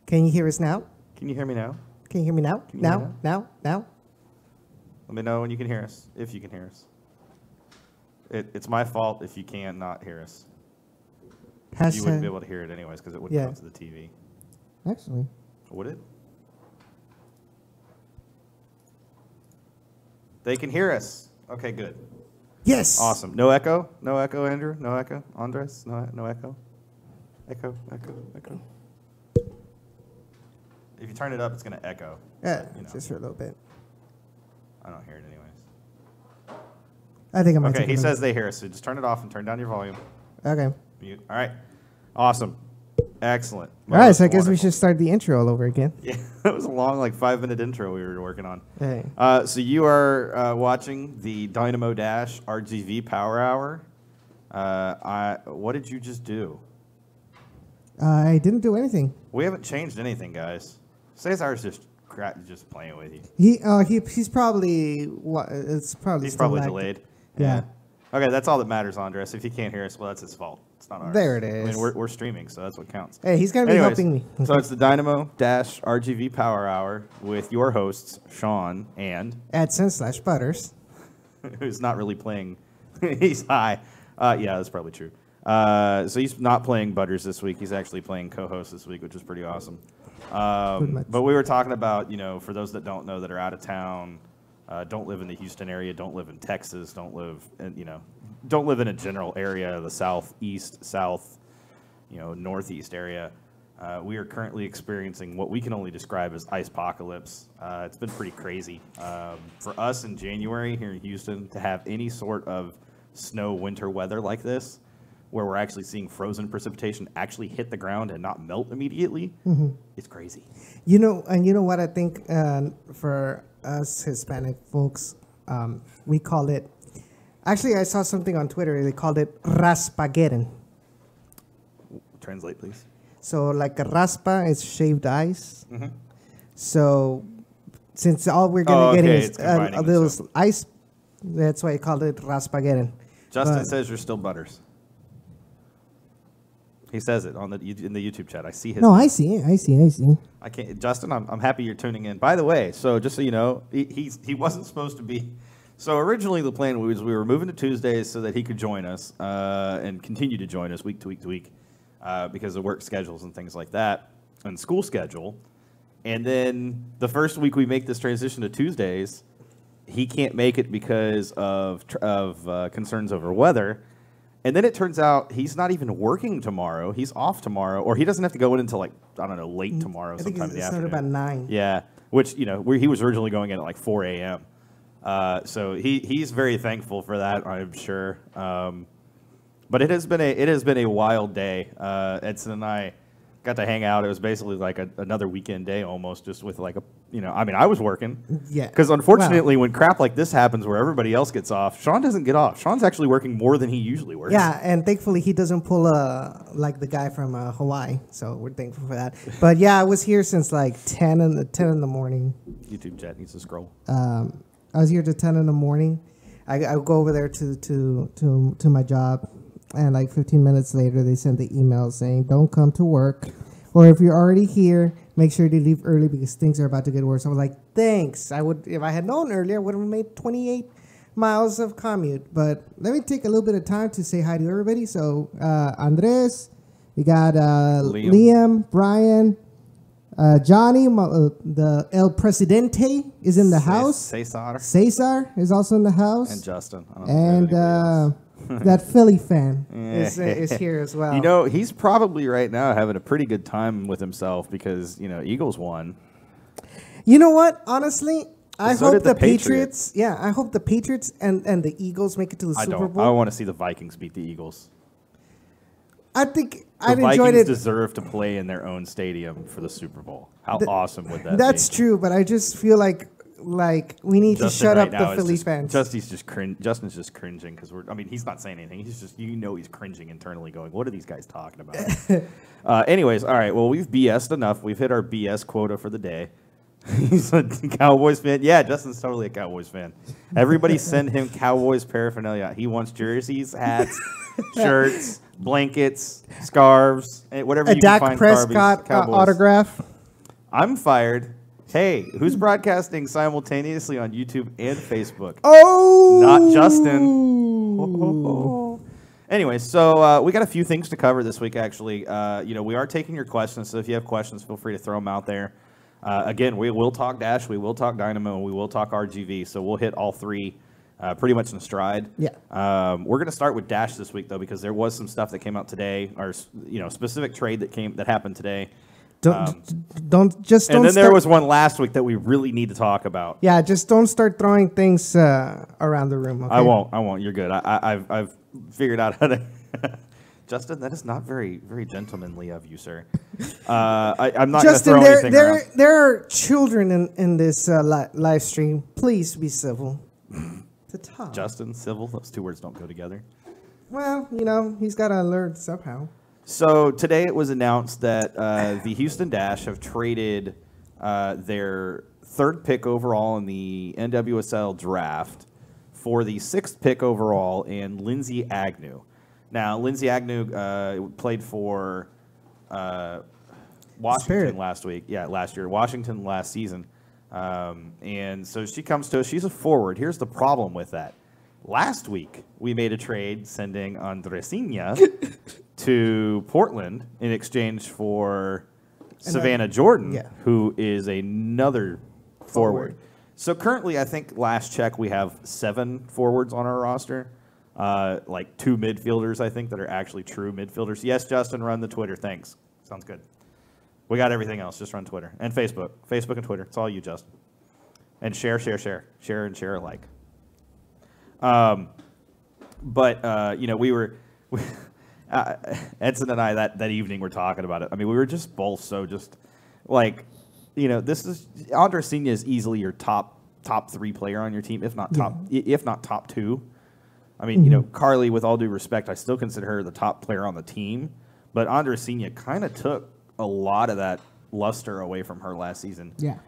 Can you hear us now? Can you hear me now? Can you hear me now? Can you hear me Now? Let me know when you can hear us, if you can hear us. It's my fault if you can't not hear us. You wouldn't be able to hear it anyways because it wouldn't come to the TV. Actually. Would it? They can hear us. Okay, good. Yes. Awesome. No echo? No echo, Andrew? No echo? Andres? No echo? Echo. If you turn it up, it's going to echo. Yeah, just for a little bit. I don't hear it anyways. I think I might. Okay, he says they hear us, so just turn it off and turn down your volume. Okay. Mute. All right. Awesome. Excellent. All right, so I guess we should start the intro all over again. Yeah, that was a long, 5-minute intro we were working on. Hey. So you are watching the Dynamo Dash RGV Power Hour. What did you just do? I didn't do anything. We haven't changed anything, guys. Cesar's just playing with you. He's probably it's probably he's probably delayed. Yeah. Okay, that's all that matters, Andres. If he can't hear us, well, that's his fault. It's not ours. There it is. I mean, we're streaming, so that's what counts. Hey, he's gonna be helping me. So it's the Dynamo Dash RGV Power Hour with your hosts, Sean and Edson/Butters, who's not really playing. He's high. Yeah, that's probably true. So he's not playing Butters this week. He's actually playing co-host this week, which is pretty awesome. But we were talking about, for those that don't know that are out of town, don't live in the Houston area, don't live in Texas, don't live in a general area, the southeast, south, northeast area. We are currently experiencing what we can only describe as ice apocalypse. It's been pretty crazy. For us in January here in Houston to have any sort of snow winter weather like this, where we're actually seeing frozen precipitation actually hit the ground and not melt immediately, it's crazy. And you know what I think for us Hispanic folks, we call it, actually I saw something on Twitter, they called it raspagueren. Translate, please. So like a raspa is shaved ice. So since all we're going to get is a little ice, that's why I called it raspagueren. Justin says you're still Butters. He says it in the YouTube chat. I see his. No, I see it. I can't, Justin. I'm happy you're tuning in. By the way, so just so you know, he wasn't supposed to be. So originally the plan was we were moving to Tuesdays so that he could join us and continue to join us week to week because of work schedules and things like that and school schedule. And then the first week we make this transition to Tuesdays, he can't make it because of concerns over weather. And then it turns out he's not even working tomorrow. He's off tomorrow, or he doesn't have to go in until late tomorrow, sometime in the afternoon. About 9. Yeah, which he was originally going in at 4 a.m. So he's very thankful for that, I'm sure. But it has been a wild day. Edson and I got to hang out. It was basically another weekend day almost, just with I was working. Yeah. Because unfortunately, when crap like this happens where everybody else gets off, Sean doesn't get off. Sean's actually working more than he usually works. Yeah, and thankfully he doesn't pull like the guy from Hawaii, so we're thankful for that. But yeah, I was here since 10 in the morning. YouTube chat needs to scroll. I was here till 10 in the morning. I go over there to my job. And 15 minutes later, they sent the email saying, don't come to work. Or if you're already here, make sure to leave early because things are about to get worse. I was like, thanks. If I had known earlier, I would have made 28 miles of commute. But let me take a little bit of time to say hi to everybody. So, Andres, we got Liam, Brian, Johnny, the El Presidente is in the house. Cesar is also in the house. And Justin. That Philly fan is here as well. He's probably right now having a pretty good time with himself because, Eagles won. You know what? Honestly, I hope the Patriots. Yeah, I hope the Patriots and the Eagles make it to the Super Bowl. I want to see the Vikings beat the Eagles. I think the Vikings deserve to play in their own stadium for the Super Bowl. How awesome would that be? That's true, but I just feel like we need to shut up the Philly fans. Justin's just cringing because he's not saying anything. He's just he's cringing internally, going, "What are these guys talking about?" Anyways, all right. Well, we've BS'd enough. We've hit our BS quota for the day. He's a Cowboys fan. Yeah, Justin's totally a Cowboys fan. Everybody send him Cowboys paraphernalia. He wants jerseys, hats, shirts, blankets, scarves, whatever you can find. A Dak Prescott autograph. I'm fired. Hey, who's broadcasting simultaneously on YouTube and Facebook? Oh! Not Justin. Anyway, so we got a few things to cover this week, actually. We are taking your questions, so if you have questions, feel free to throw them out there. Again, we will talk Dash, we will talk Dynamo, and we will talk RGV, so we'll hit all three pretty much in stride. Yeah. We're going to start with Dash this week, though, because there was some stuff that came out today, or specific trade that happened today. Don't And then there was one last week that we really need to talk about. Yeah, just don't start throwing things around the room. Okay? I won't. You're good. I've figured out how to. Justin, that is not very gentlemanly of you, sir. I'm not going to throw anything around. There are children in this live stream. Please be civil to Tom. Justin, civil. Those two words don't go together. Well, he's got to learn somehow. So today it was announced that the Houston Dash have traded their third pick overall in the NWSL draft for the sixth pick overall and Lindsay Agnew. Now, Lindsay Agnew played for Washington last week. Yeah, last year. Washington last season. And so she comes to us. She's a forward. Here's the problem with that. Last week, we made a trade sending Andressinha to Portland in exchange for Savannah Jordan, who is another forward. So currently, I think last check, we have 7 forwards on our roster. Like 2 midfielders, I think, that are actually true midfielders. Yes, Justin, run the Twitter. Thanks. Sounds good. We got everything else. Just run Twitter and Facebook. Facebook and Twitter. It's all you, Justin. And share. Share and share alike. We were Edson and I that evening were talking about it. I mean, we were just both so just like, this is Andressinha is easily your top 3 player on your team, if not top 2. I mean, Carly, with all due respect, I still consider her the top player on the team, but Andressinha kind of took a lot of that luster away from her last season. Yeah,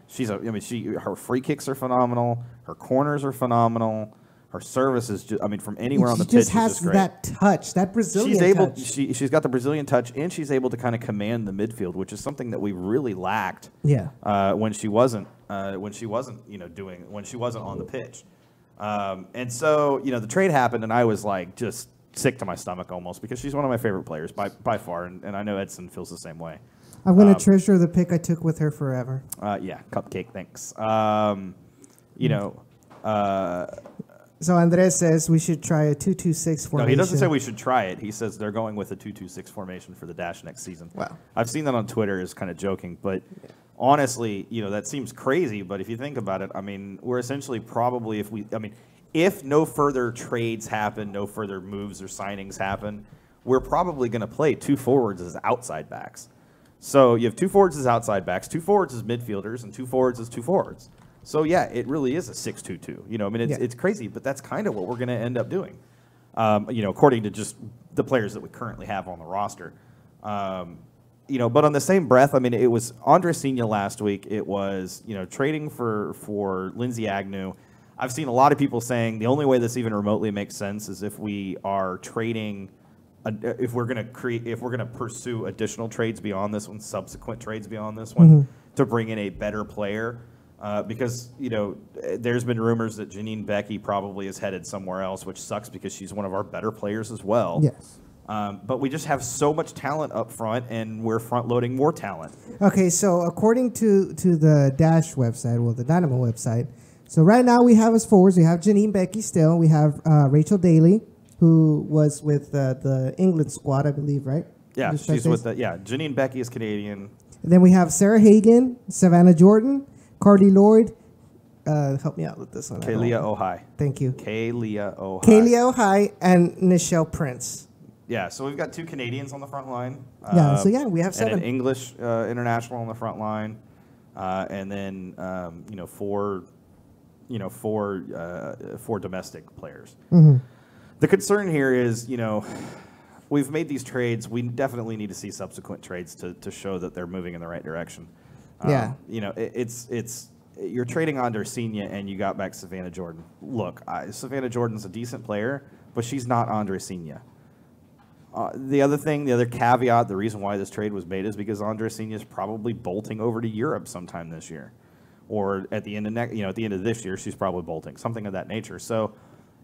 her free kicks are phenomenal, her corners are phenomenal. Her service is just, from anywhere on the pitch, she just has that touch, that Brazilian touch. She's got the Brazilian touch, and she's able to kind of command the midfield, which is something that we really lacked. Yeah. When she wasn't on the pitch. And so, the trade happened, and I was like just sick to my stomach almost because she's one of my favorite players by far, and I know Edson feels the same way. I'm going to treasure the pick I took with her forever. Yeah, cupcake, thanks. So Andres says we should try a 2-2-6 formation. No, he doesn't say we should try it. He says they're going with a 2-2-6 formation for the Dash next season. Wow. I've seen that on Twitter as kind of joking, but honestly, that seems crazy. But if you think about it, we're essentially probably if no further trades happen, no further moves or signings happen, we're probably going to play 2 forwards as outside backs. So you have 2 forwards as outside backs, 2 forwards as midfielders, and 2 forwards as 2 forwards. So, yeah, it really is a 6-2-2. It's crazy, but that's kind of what we're going to end up doing, according to just the players that we currently have on the roster. But on the same breath, it was Andressinha last week. It was, trading for Lindsay Agnew. I've seen a lot of people saying the only way this even remotely makes sense is if we are trading, if we're going to pursue additional trades beyond this one, subsequent trades beyond this one, to bring in a better player. Because, there's been rumors that Janine Becky probably is headed somewhere else, which sucks because she's one of our better players as well. Yes. But we just have so much talent up front, and we're front-loading more talent. Okay, so according to the Dash website, the Dynamo website, so right now we have as forwards, we have Janine Becky still. We have Rachel Daly, who was with the England squad, I believe, right? Yeah, she's with Janine Becky is Canadian. And then we have Sarah Hagan, Savannah Jordan, Carly Lloyd. Help me out with this one. Kalia Ohai. Thank you. Kalia Ohai. Kalia Ohai and Nichelle Prince. Yeah, so we've got 2 Canadians on the front line. We have 7. And an English international on the front line. And then, 4 domestic players. Mm-hmm. The concern here is, we've made these trades. We definitely need to see subsequent trades to show that they're moving in the right direction. Yeah. It's you're trading Andressinha and you got back Savannah Jordan. Look, Savannah Jordan's a decent player, but she's not Andressinha. The other caveat, the reason why this trade was made is because Andres Senior is probably bolting over to Europe sometime this year, or at the end of at the end of this year, she's probably bolting, something of that nature. So,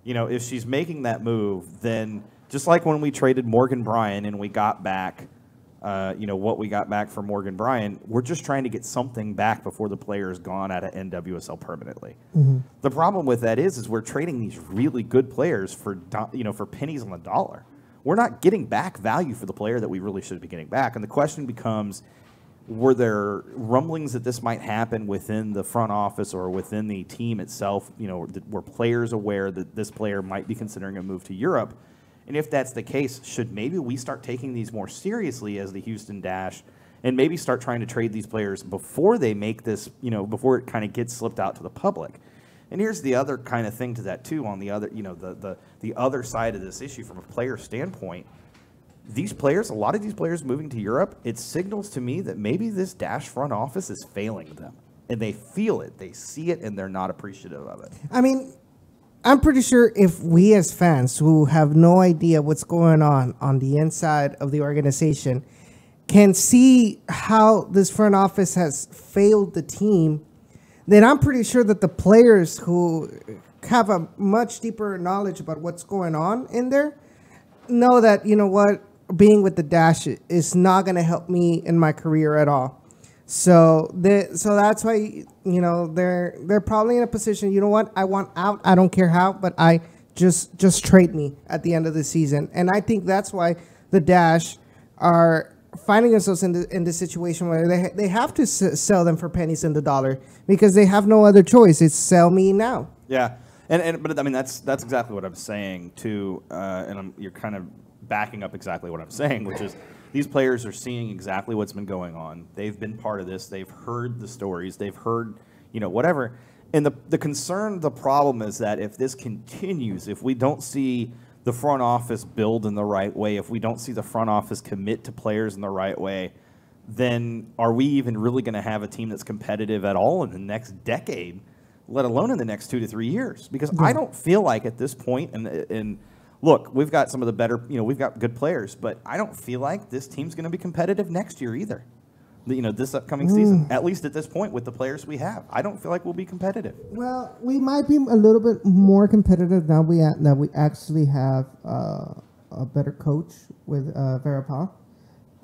if she's making that move, then just like when we traded Morgan Bryan and we got back, what we got back for Morgan Bryan, we're just trying to get something back before the player is gone out of NWSL permanently. Mm-hmm. The problem with that is we're trading these really good players for pennies on the dollar. We're not getting back value for the player that we really should be getting back. And the question becomes, were there rumblings that this might happen within the front office or within the team itself? Were players aware that this player might be considering a move to Europe? And if that's the case, should maybe we start taking these more seriously as the Houston Dash and maybe start trying to trade these players before they make this, before it kind of gets slipped out to the public? And here's the other kind of thing to that too. On the other, the other side of this issue from a player standpoint, a lot of these players moving to Europe, it signals to me that maybe this Dash front office is failing them, and they feel it, they see it, and they're not appreciative of it. I mean, I'm pretty sure if we as fans who have no idea what's going on the inside of the organization can see how this front office has failed the team, then I'm pretty sure that the players who have a much deeper knowledge about what's going on in there know that, being with the Dash is not going to help me in my career at all. So that's why, they're probably in a position, I want out, I don't care how, but I just trade me at the end of the season. And I think that's why the Dash are finding themselves in this situation where they have to sell them for pennies in the dollar because they have no other choice. It's sell me now. Yeah, but I mean that's exactly what I'm saying too, and you're kind of backing up exactly what I'm saying, which is these players are seeing exactly what's been going on. They've been part of this. They've heard the stories. They've heard whatever. And the concern, the problem is that if this continues, if we don't see the front office build in the right way, if we don't see the front office commit to players in the right way, then are we even really going to have a team that's competitive at all in the next decade, let alone in the next 2 to 3 years? Because I don't feel like at this point, and look, we've got some of the better, we've got good players, but I don't feel like this team's going to be competitive next year either. This upcoming season, at least at this point with the players we have, I don't feel like we'll be competitive. Well, we might be a little bit more competitive now that we actually have a better coach with Vera Pa,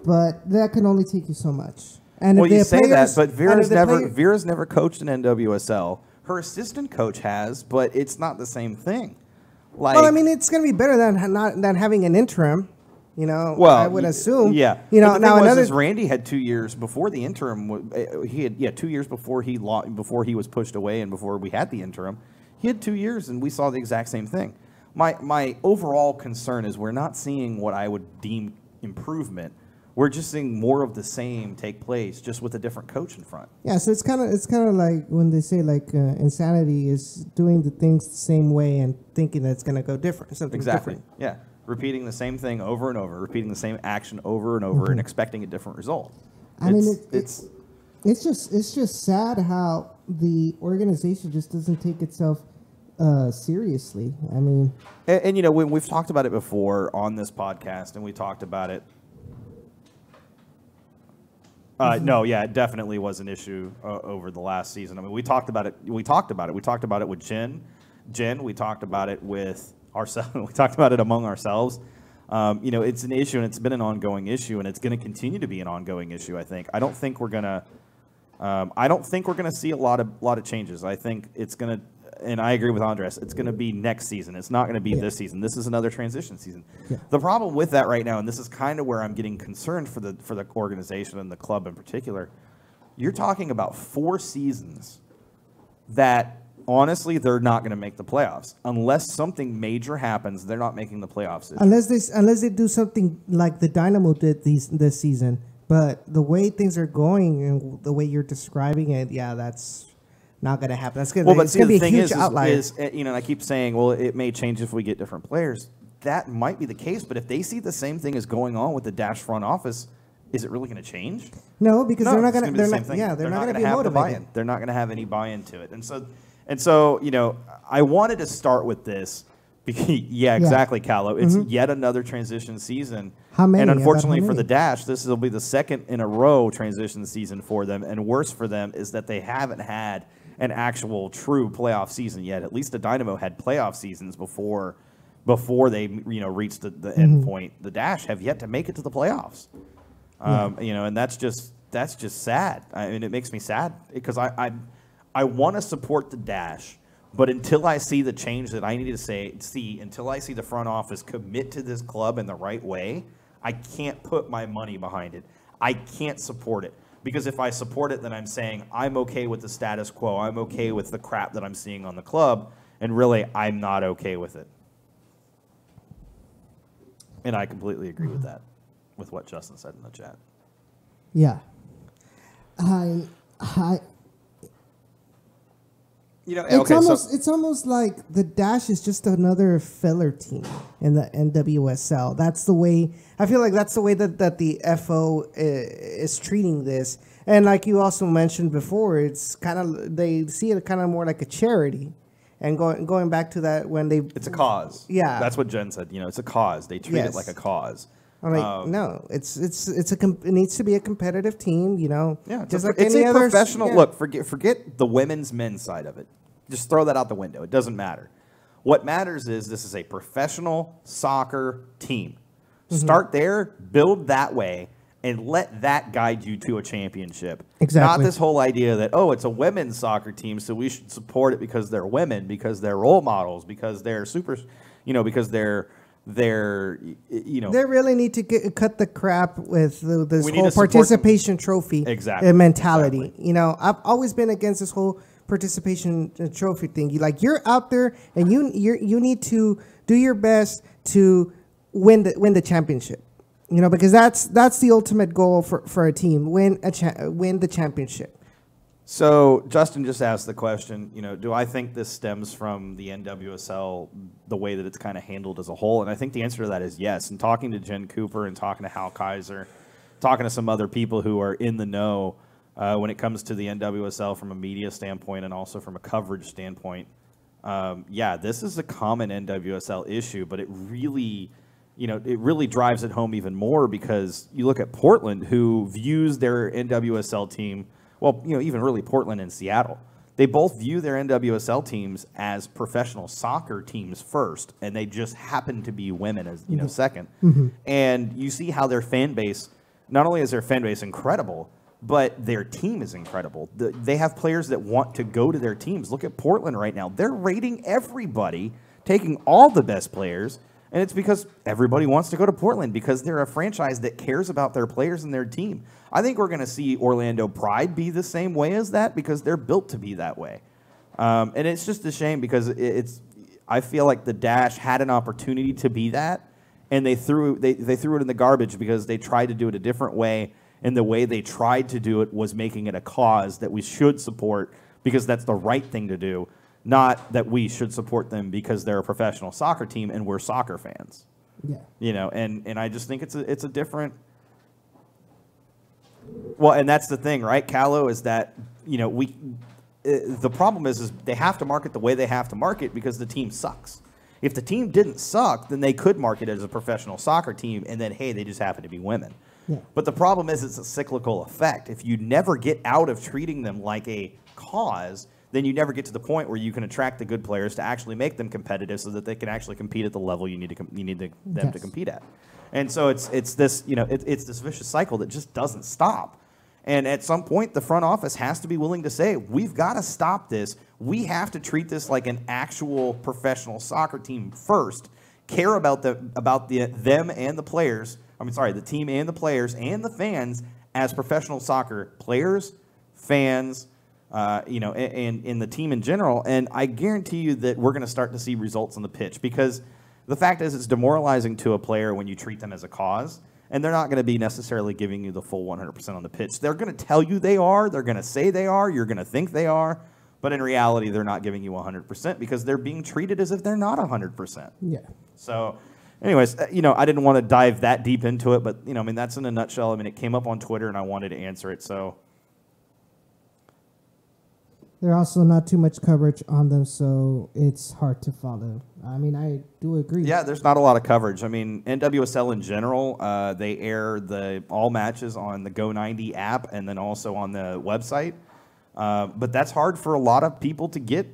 but that can only take you so much. And well, you say that, but Vera's never coached an NWSL. Her assistant coach has, but it's not the same thing. Well, I mean, it's going to be better than having an interim. Well, I would assume. Yeah. But the thing was Randy had 2 years before the interim. He had 2 years before he was pushed away and before we had the interim. He had 2 years, and we saw the exact same thing. My overall concern is we're not seeing what I would deem improvement. We're just seeing more of the same take place, just with a different coach in front. Yeah, so it's kind of like when they say insanity is doing the things the same way and thinking that it's going to go different. Something different. Yeah. Repeating the same thing over and over, repeating the same action over and over, and expecting a different result. It's just sad how the organization just doesn't take itself seriously. I mean, and when we've talked about it before on this podcast, and we talked about it. No, yeah, it definitely was an issue over the last season. I mean, we talked about it. We talked about it with Jen. We talked about it with ourselves. We talked about it among ourselves. It's an issue, and it's been an ongoing issue, and it's going to continue to be an ongoing issue. I think. I don't think we're gonna see a lot of changes. I think it's gonna, and I agree with Andres. It's going to be next season. It's not going to be this season. This is another transition season. Yeah. The problem with that right now, and this is kind of where I'm getting concerned for the organization and the club in particular. You're talking about 4 seasons that. Honestly, they're not going to make the playoffs unless something major happens. They're not making the playoffs. Unless they do something like the Dynamo did this season. But the way things are going and the way you're describing it, that's not going to happen. That's going to be a huge outlier. And I keep saying, well, it may change if we get different players. That might be the case, but if they see the same thing as going on with the Dash front office, is it really going to change? No, because they're not going to. They're not going to be motivated. Buy-in. They're not going to have any buy-in to it, And so, I wanted to start with this Yeah, exactly, Callow. It's yet another transition season. How many? And unfortunately for the Dash, this will be the second in a row transition season for them. And worse for them is that they haven't had an actual true playoff season yet. At least the Dynamo had playoff seasons before they reached the end point. The Dash have yet to make it to the playoffs. And that's just sad. I mean, it makes me sad because I want to support the Dash. But until I see the change that I need to see, until I see the front office commit to this club in the right way, I can't put my money behind it. I can't support it. Because if I support it, then I'm saying I'm okay with the status quo. I'm okay with the crap that I'm seeing on the club. And really, I'm not okay with it. And I completely agree with that, with what Justin said in the chat. Yeah. It's almost like the Dash is just another filler team in the NWSL. That's the way I feel like that's the way that the FO is treating this. And like you also mentioned before, it's kind of they see it kind of more like a charity. And going back to that it's a cause. Yeah, that's what Jen said. It's a cause. They treat it like a cause. I'm like, no, it needs to be a competitive team, Yeah, just like it's any a other professional. Yeah. Look, forget the men's side of it. Just throw that out the window. It doesn't matter. What matters is this is a professional soccer team. Start there, build that way, and let that guide you to a championship. Exactly. Not this whole idea that, it's a women's soccer team, so we should support it because they're women, because they're role models, because they're because they really need to cut the crap with this whole participation trophy mentality. Exactly. I've always been against this whole participation trophy thing. You're out there and you need to do your best to win the championship. Because that's the ultimate goal for a team: win the championship. So Justin just asked the question, do I think this stems from the NWSL, the way that it's kind of handled as a whole? And I think the answer to that is yes. And talking to Jen Cooper and talking to Hal Kaiser, talking to some other people who are in the know when it comes to the NWSL from a media standpoint and also from a coverage standpoint, this is a common NWSL issue, but it really drives it home even more because you look at Portland, who views their NWSL team. Well, even really Portland and Seattle, they both view their NWSL teams as professional soccer teams first, and they just happen to be women as second. And you see how their fan base, not only is their fan base incredible, but their team is incredible. They have players that want to go to their teams. Look at Portland right now; they're rating everybody, taking all the best players. And it's because everybody wants to go to Portland because they're a franchise that cares about their players and their team. I think we're going to see Orlando Pride be the same way as that because they're built to be that way. And it's just a shame because I feel like the Dash had an opportunity to be that, and they threw it in the garbage because they tried to do it a different way, and the way they tried to do it was making it a cause that we should support because that's the right thing to do. Not that we should support them because they're a professional soccer team and we're soccer fans. Yeah. And I just think it's a different. Well, and that's the thing, right, Callow, is that the problem is they have to market the way they have to market because the team sucks. If the team didn't suck, then they could market it as a professional soccer team, and then hey, they just happen to be women. Yeah. But the problem is it's a cyclical effect. If you never get out of treating them like a cause, then you never get to the point where you can attract the good players to actually make them competitive so that they can actually compete at the level you need them to compete at. And so it's this it's this vicious cycle that just doesn't stop. And at some point, the front office has to be willing to say, we've got to stop this. We have to treat this like an actual professional soccer team first. Care about them and the players. The team and the players and the fans as professional soccer players, fans. And in the team in general, and I guarantee you that we're going to start to see results on the pitch because the fact is it's demoralizing to a player when you treat them as a cause, and they're not going to be necessarily giving you the full 100% on the pitch. They're going to tell you they are, they're going to say they are, you're going to think they are, but in reality, they're not giving you 100% because they're being treated as if they're not 100%. Yeah. So, anyways, I didn't want to dive that deep into it, but, that's in a nutshell. It came up on Twitter, and I wanted to answer it, so... There's also not too much coverage on them, so it's hard to follow. I mean, I do agree. Yeah, there's not a lot of coverage. I mean, NWSL in general, they air all matches on the Go90 app and then also on the website. But that's hard for a lot of people to get,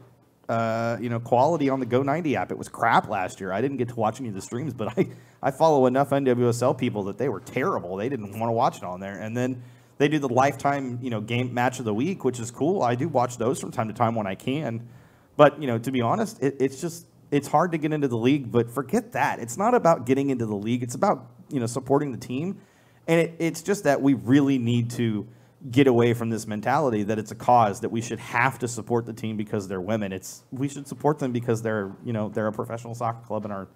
quality on the Go90 app. It was crap last year. I didn't get to watch any of the streams, but I follow enough NWSL people that they were terrible. They didn't want to watch it on there. And then they do the lifetime, game match of the week, which is cool. I do watch those from time to time when I can. But, to be honest, it's hard to get into the league. But forget that. It's not about getting into the league. It's about, supporting the team. And it's just that we really need to get away from this mentality that it's a cause, that we should have to support the team because they're women. We should support them because they're a professional soccer club in our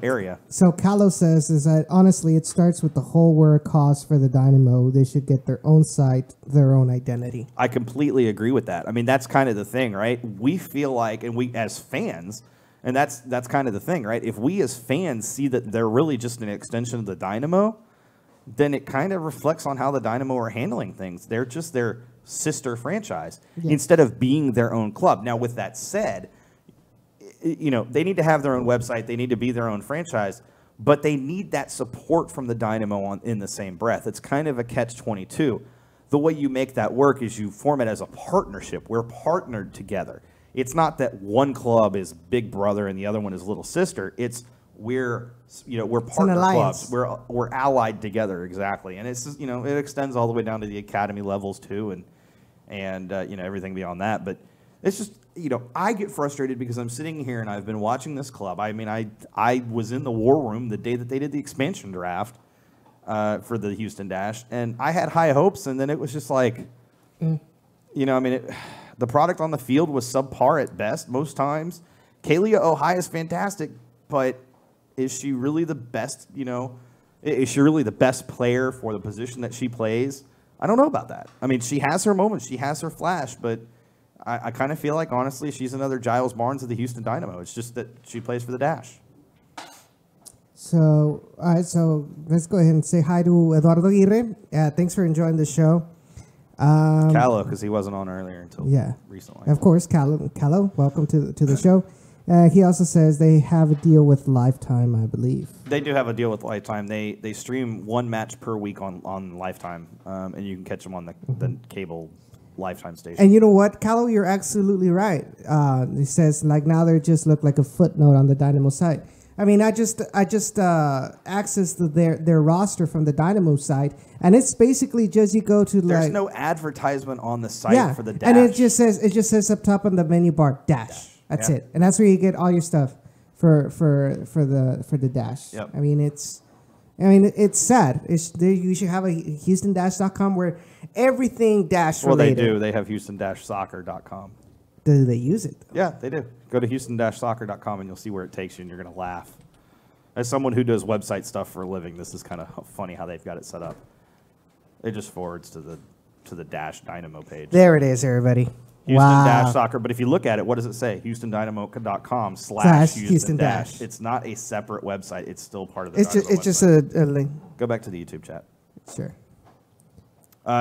area. So Callow says is that honestly it starts with the whole we're a cause for the Dynamo. They should get their own site, their own identity. I completely agree with that. I mean, that's kind of the thing, right? We feel like, and we as fans, and that's kind of the thing, right? If we as fans see that they're really just an extension of the Dynamo, then it kind of reflects on how the Dynamo are handling things. They're just their sister franchise instead of being their own club. Now, with that said, they need to have their own website. They need to be their own franchise, but they need that support from the Dynamo in the same breath. It's kind of a catch-22. The way you make that work is you form it as a partnership. We're partnered together. It's not that one club is big brother and the other one is little sister. We're partner clubs. We're allied together, exactly. And it's just, it extends all the way down to the academy levels too, and everything beyond that. But it's just, I get frustrated because I'm sitting here and I've been watching this club. I mean, I was in the war room the day that they did the expansion draft for the Houston Dash, and I had high hopes, and then it was just like, the product on the field was subpar at best most times. Kalia Ohai is fantastic, but is she really the best, is she really the best player for the position that she plays? I don't know about that. I mean, she has her moments. She has her flash, but I kind of feel like, honestly, she's another Giles Barnes of the Houston Dynamo. It's just that she plays for the Dash. So, all right, so let's go ahead and say hi to Eduardo Aguirre. Thanks for enjoying the show. Callow, because he wasn't on earlier until recently. Of course, Callow, welcome to the show. He also says they have a deal with Lifetime, I believe. They do have a deal with Lifetime. They stream one match per week on Lifetime, and you can catch them on the cable Lifetime station. And you know what, Callow, you're absolutely right. He says now they just look like a footnote on the Dynamo site. I mean, I just accessed their roster from the Dynamo site, and it's basically just you go to There's no advertisement on the site for the Dash. And it just says up top on the menu bar Dash. That's it, and that's where you get all your stuff for the Dash. Yep. I mean, it's sad. You should have a HoustonDash.com where everything Dash related. Well, they do. They have HoustonDashSoccer.com. Do they use it, though? Yeah, they do. Go to HoustonDashSoccer.com and you'll see where it takes you, and you're going to laugh. As someone who does website stuff for a living, this is kind of funny how they've got it set up. It just forwards to the Dash Dynamo page. There it is, everybody. Houston-Soccer, but if you look at it, what does it say? HoustonDynamo.com/Houston Dash. It's not a separate website. It's still part of the Dynamo website. It's just a link. Go back to the YouTube chat. Sure.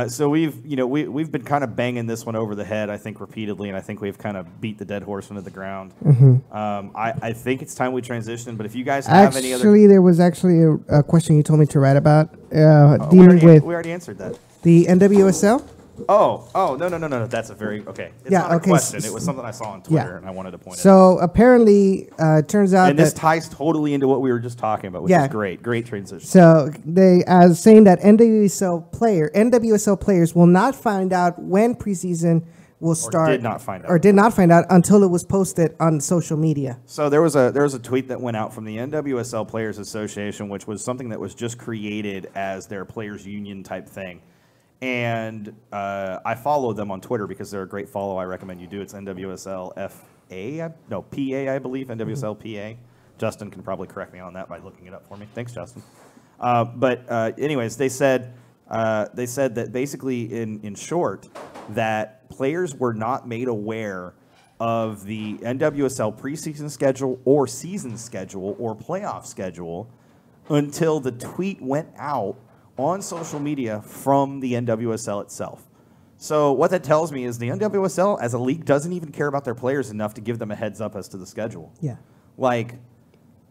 So we've been kind of banging this one over the head, I think, repeatedly, and I think we've kind of beat the dead horse into the ground. Mm-hmm. I think it's time we transition, but if you guys have any other... Actually, there was actually a question you told me to write about. We already answered that. The NWSL? Oh, no. That's a very... Okay. It's not a question. It was something I saw on Twitter, and I wanted to point out. So apparently, it turns out and this ties totally into what we were just talking about, which is great. Great transition. So they saying that NWSL players will not find out when preseason will start. Or did not find out. Or did not find out until it was posted on social media. So there was a tweet that went out from the NWSL Players Association, which was something that was just created as their players union type thing. And I follow them on Twitter because they're a great follow. I recommend you do. It's NWSL PA, I believe. NWSL PA. Justin can probably correct me on that by looking it up for me. Thanks, Justin. Anyways, they said that basically, in short, that players were not made aware of the NWSL preseason schedule or season schedule or playoff schedule until the tweet went out on social media from the NWSL itself. So what that tells me is the NWSL as a league doesn't even care about their players enough to give them a heads up as to the schedule. Yeah. Like,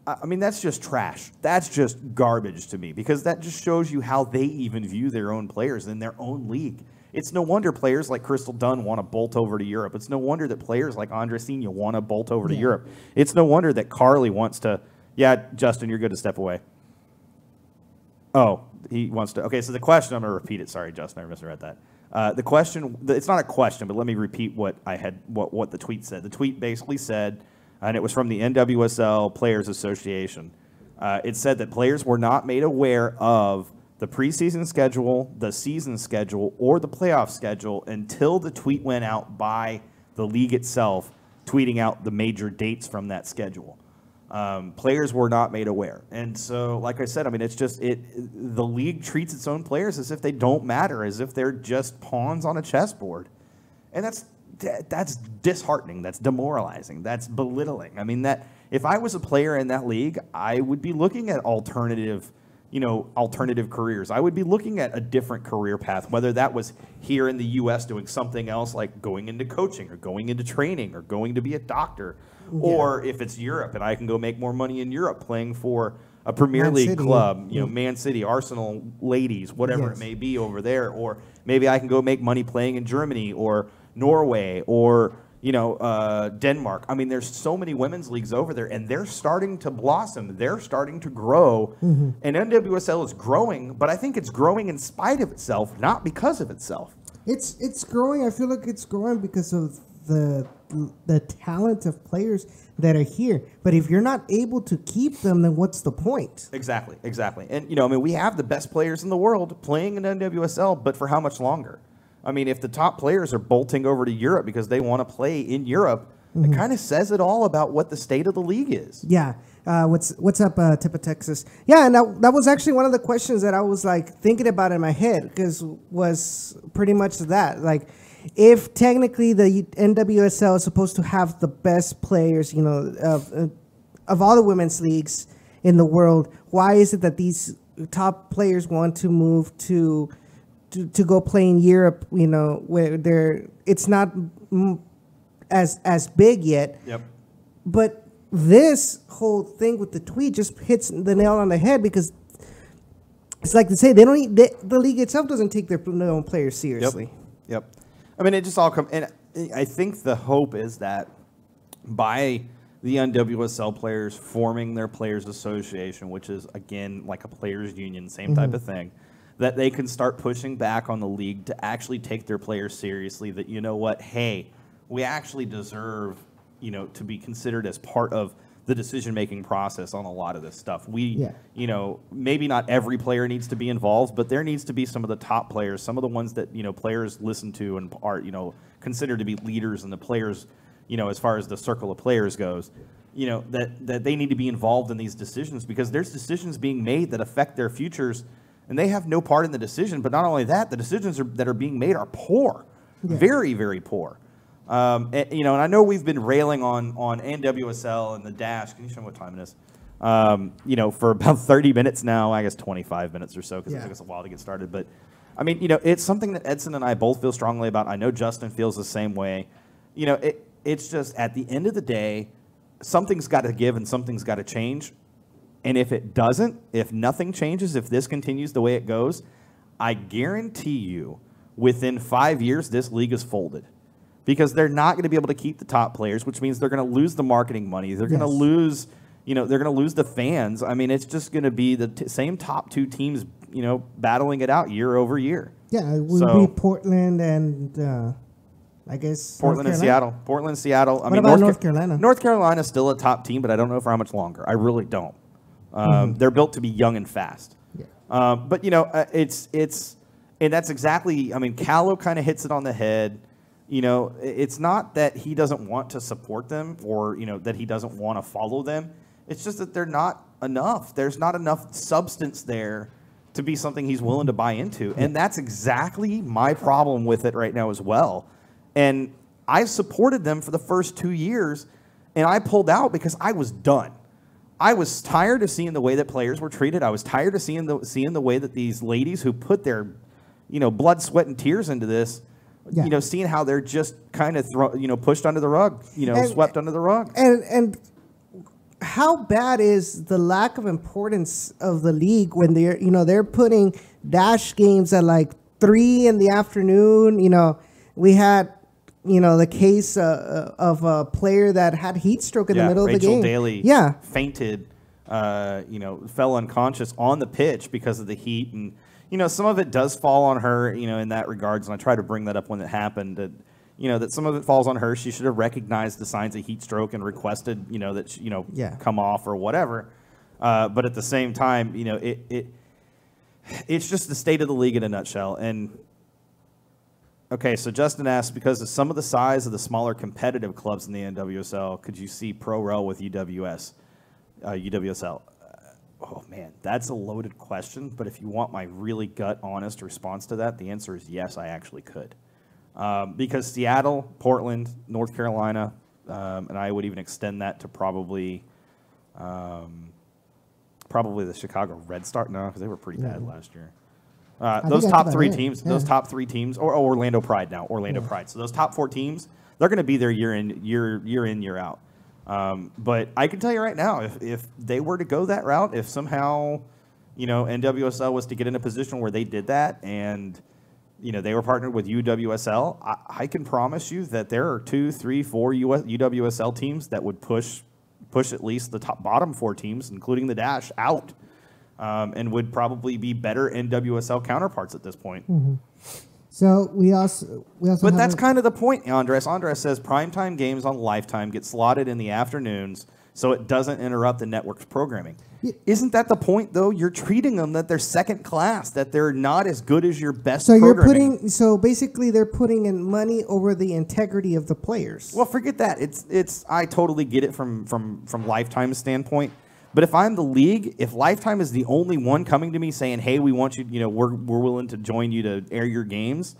I mean, that's just trash. That's just garbage to me because that just shows you how they even view their own players in their own league. It's no wonder players like Crystal Dunn want to bolt over to Europe. It's no wonder that players like Andressinha want to bolt over to Europe. It's no wonder that Carly wants to, Justin, you're good to step away. Oh, he wants to. Okay, so the question, I'm going to repeat it. Sorry, Justin, I misread that. The question, it's not a question, but let me repeat what the tweet said. The tweet basically said, and it was from the NWSL Players Association. It said that players were not made aware of the preseason schedule, the season schedule, or the playoff schedule until the tweet went out by the league itself, tweeting out the major dates from that schedule. Players were not made aware. And so, like I said, I mean, it's just the league treats its own players as if they don't matter, as if they're just pawns on a chessboard. And that's disheartening. That's demoralizing. That's belittling. I mean, that if I was a player in that league, I would be looking at alternative careers. I would be looking at a different career path, whether that was here in the U.S. doing something else like going into coaching or going into training or going to be a doctor, or if it's Europe and I can go make more money in Europe playing for a Premier League club, Man City, Arsenal, ladies, whatever it may be over there, or maybe I can go make money playing in Germany or Norway or Denmark. I mean, there's so many women's leagues over there, and they're starting to blossom. They're starting to grow, and NWSL is growing, but I think it's growing in spite of itself, not because of itself. It's growing. I feel like it's growing because of the talent of players that are here. But if you're not able to keep them, then what's the point? Exactly. And, I mean, we have the best players in the world playing in NWSL, but for how much longer? I mean, if the top players are bolting over to Europe because they want to play in Europe, it kind of says it all about what the state of the league is. Yeah. What's up, Tip of Texas? Yeah, and that was actually one of the questions that I was like thinking about in my head because was pretty much that. Like, if technically the NWSL is supposed to have the best players, of all the women's leagues in the world, why is it that these top players want to move to go play in Europe, where it's not as big yet. Yep. But this whole thing with the tweet just hits the nail on the head because it's like they say the league itself doesn't take their own players seriously. Yep. I mean, it just all comes, and I think the hope is that by the NWSL players forming their players association, which is again like a players union, same type of thing, that they can start pushing back on the league to actually take their players seriously, that, hey, we actually deserve, to be considered as part of the decision-making process on a lot of this stuff. Maybe not every player needs to be involved, but there needs to be some of the top players, some of the ones that, players listen to and are, considered to be leaders in the players, as far as the circle of players goes, that they need to be involved in these decisions because there's decisions being made that affect their futures. And they have no part in the decision. But not only that, the decisions that are being made are poor, very, very poor. And I know we've been railing on NWSL and the Dash. Can you show me what time it is? For about 30 minutes now, I guess 25 minutes or so, because it took us a while to get started. But, I mean, it's something that Edson and I both feel strongly about. I know Justin feels the same way. It's just at the end of the day, something's got to give and something's got to change. And if it doesn't, if nothing changes, if this continues the way it goes, I guarantee you within 5 years, this league is folded. Because they're not going to be able to keep the top players, which means they're going to lose the marketing money. They're going to lose, they're going to lose the fans. I mean, it's just going to be the same top two teams, battling it out year over year. Yeah, it will be Portland and I guess Portland and Seattle. Portland and Seattle. What about North Carolina? North Carolina's still a top team, but I don't know for how much longer. I really don't. They're built to be young and fast. Yeah. But, it's and that's exactly, I mean, Callow kind of hits it on the head. It's not that he doesn't want to support them or, that he doesn't want to follow them. It's just that they're not enough. There's not enough substance there to be something he's willing to buy into. And that's exactly my problem with it right now as well. And I supported them for the first 2 years, and I pulled out because I was done. I was tired of seeing the way that players were treated. I was tired of seeing the way that these ladies who put their, blood, sweat, and tears into this Yeah. You know, seeing how they're just kind of pushed under the rug, swept under the rug. And how bad is the lack of importance of the league when they're putting dash games at like 3 p.m. We had the case of a player that had heat stroke in the middle of the game. Rachel Daly fainted, fell unconscious on the pitch because of the heat. And, some of it does fall on her, in that regards. And I try to bring that up when it happened. That some of it falls on her. She should have recognized the signs of heat stroke and requested, that she, come off or whatever. But at the same time, it's just the state of the league in a nutshell. And okay, so Justin asked, because of some of the size of the smaller competitive clubs in the NWSL, could you see pro rel with UWSL? Oh, man, that's a loaded question. But if you want my really honest response to that, the answer is yes, I actually could. Because Seattle, Portland, North Carolina, and I would even extend that to probably the Chicago Red Star. No, because they were pretty bad last year. Those top three teams, or Orlando Pride now, Pride. So those top 4 teams, they're going to be there year in, year out. But I can tell you right now, if they were to go that route, if somehow, NWSL was to get in a position where they did that and, they were partnered with UWSL, I can promise you that there are 2, 3, 4 UWSL teams that would push at least the bottom 4 teams, including the Dash, out. And would probably be better NWSL counterparts at this point. Mm-hmm. So we also. But that's kind of the point, Andres. Andres says primetime games on Lifetime get slotted in the afternoons, so it doesn't interrupt the network's programming. Yeah. Isn't that the point, though? You're treating them that they're second class, that they're not as good as your best. Programming. So basically, they're putting in money over the integrity of the players. Well, forget that. It's. I totally get it from Lifetime's standpoint. But if I'm the league, if Lifetime is the only one coming to me saying, hey, we want you, we're willing to join you to air your games,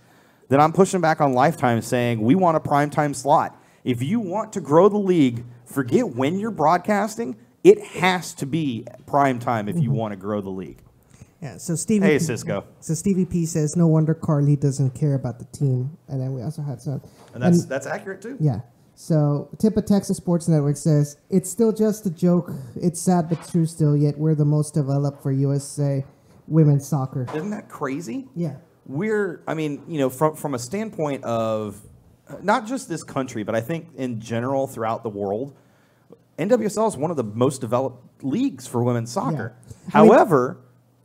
then I'm pushing back on Lifetime saying, we want a primetime slot. If you want to grow the league, forget when you're broadcasting. It has to be primetime if you want to grow the league. Yeah, so Stevie. Hey, Cisco. So Stevie P says, no wonder Carly doesn't care about the team. And then we also had some. And that's accurate, too. Yeah. So, Tip of Texas Sports Network says, it's still just a joke. It's sad but true still, yet we're the most developed for USA women's soccer. Isn't that crazy? Yeah. From a standpoint of not just this country, but I think in general throughout the world, NWSL is one of the most developed leagues for women's soccer. Yeah. However,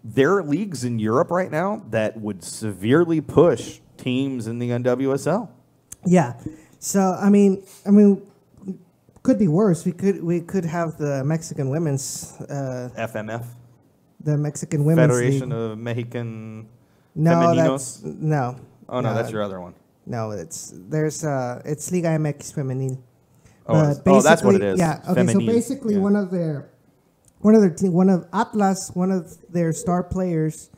there are leagues in Europe right now that would severely push teams in the NWSL. Yeah. So could be worse. We could have the Mexican women's FMF, the Mexican Women's Federation League. of Mexican Femeninos. That's your other one. No, it's Liga MX Femenil. That's what it is. Yeah. Okay. Femenil. So basically, one of Atlas, one of their star players,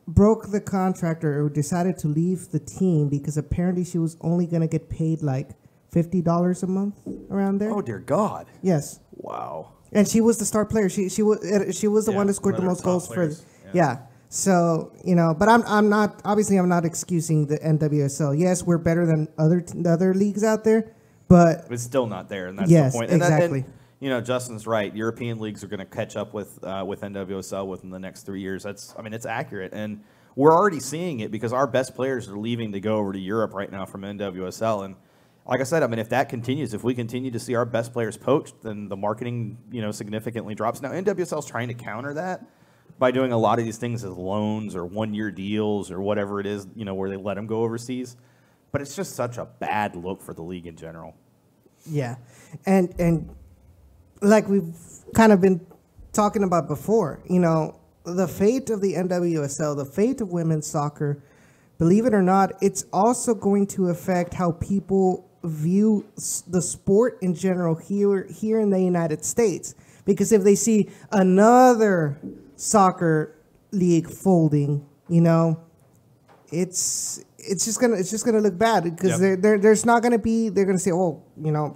broke the contract or decided to leave the team because apparently she was only going to get paid like $50 a month around there. Oh dear God! Yes. Wow. And she was the star player. She was the one that scored the most goals players. Yeah. So but I'm not excusing the NWSL. Yes, we're better than other leagues out there, but it's still not there, and that's the point. Exactly. Justin's right. European leagues are going to catch up with NWSL within the next 3 years. It's accurate, and we're already seeing it because our best players are leaving to go over to Europe right now from NWSL. And like I said, if that continues, if we continue to see our best players poached, then the marketing significantly drops. Now NWSL is trying to counter that by doing a lot of these things as loans or 1-year deals or whatever it is, where they let them go overseas. But it's just such a bad look for the league in general. Yeah, and like we've kind of been talking about before, the fate of the NWSL, the fate of women's soccer, believe it or not, it's also going to affect how people view the sport in general here in the United States. Because if they see another soccer league folding, it's just gonna look bad because there's not gonna be. They're gonna say, oh,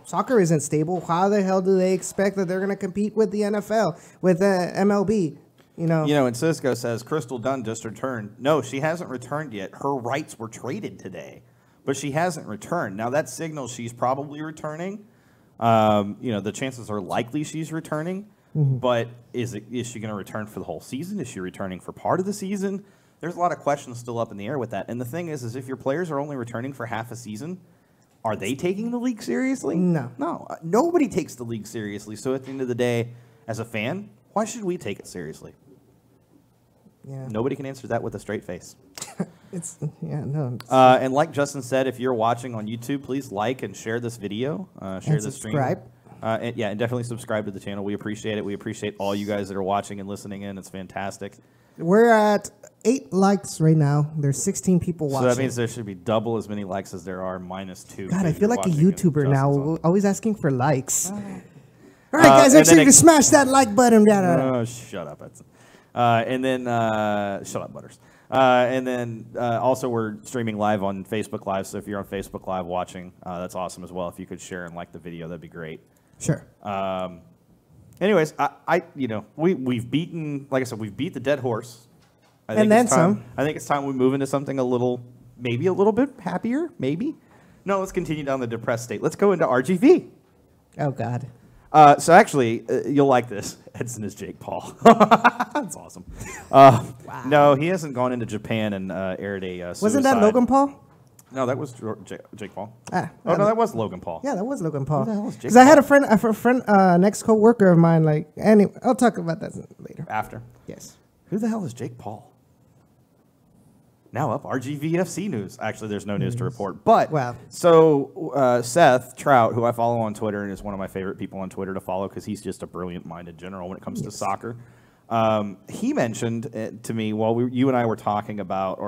soccer isn't stable. How the hell do they expect that they're gonna compete with the NFL, with the MLB? And Cisco says, Crystal Dunn just returned. No, she hasn't returned yet. Her rights were traded today, but she hasn't returned. Now, that signals she's probably returning. The chances are likely she's returning, but is she going to return for the whole season? Is she returning for part of the season? There's a lot of questions still up in the air with that. And the thing is if your players are only returning for half a season, are they taking the league seriously? No. No. Nobody takes the league seriously. So at the end of the day, as a fan, why should we take it seriously? Yeah. Nobody can answer that with a straight face. And like Justin said, if you're watching on YouTube, please like and share this video. Share the stream. Subscribe. And definitely subscribe to the channel. We appreciate it. We appreciate all you guys that are watching and listening in. It's fantastic. We're at 8 likes right now. There's 16 people watching. So that means there should be double as many likes as there are -2. God, I feel like a YouTuber now. Always asking for likes. All right, guys, make sure you smash that like button. Oh, shut up, Edson. Shut up, Butters. Also, we're streaming live on Facebook Live. So if you're on Facebook Live watching, that's awesome as well. If you could share and like the video, that'd be great. Sure. Anyways, we've beaten, like I said, we've beat the dead horse. I think it's time we move into something maybe a little bit happier, maybe. No, let's continue down the depressed state. Let's go into RGV. Oh, God. So actually, you'll like this. Edson is Jake Paul. That's awesome. Wow. No, he hasn't gone into Japan and aired a suicide. Wasn't that Logan Paul? No, that was Jake Paul. No, that was Logan Paul. Yeah, that was Logan Paul. Who the hell is Jake Because I had a friend, an ex-coworker of mine, anyway, I'll talk about that later. After? Yes. Who the hell is Jake Paul? Now up RGVFC news. Actually, there's no news to report. But, so Seth Trout, who I follow on Twitter and is one of my favorite people on Twitter to follow because he's just a brilliant mind in general when it comes to soccer. He mentioned to me while you and I were talking about,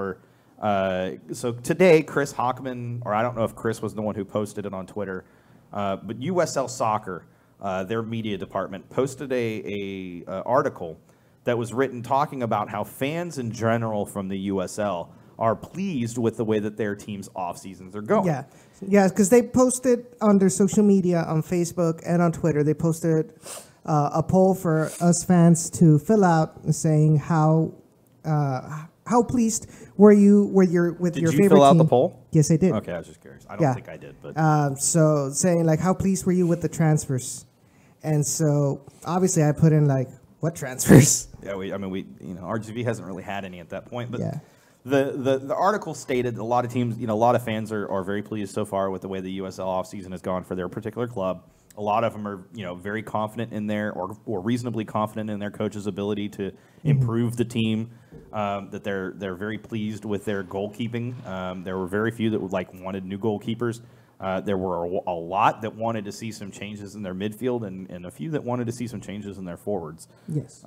so today Chris Hockman, or I don't know if Chris was the one who posted it on Twitter, but USL Soccer, their media department, posted a article that was written talking about how fans in general from the USL are pleased with the way that their team's off seasons are going. Yeah, because they posted on their social media on Facebook and on Twitter. They posted a poll for us fans to fill out, saying how pleased were you with your favorite team. Did you fill out the poll? Yes, I did. Okay, I was just curious. I don't think I did, but so saying how pleased were you with the transfers, and so obviously I put in what transfers? Yeah, RGV hasn't really had any at that point, but the article stated that a lot of teams, a lot of fans are very pleased so far with the way the USL offseason has gone for their particular club. A lot of them are, very confident in or reasonably confident in their coach's ability to improve the team. That they're very pleased with their goalkeeping. There were very few that wanted new goalkeepers. There were a lot that wanted to see some changes in their midfield, and a few that wanted to see some changes in their forwards. Yes.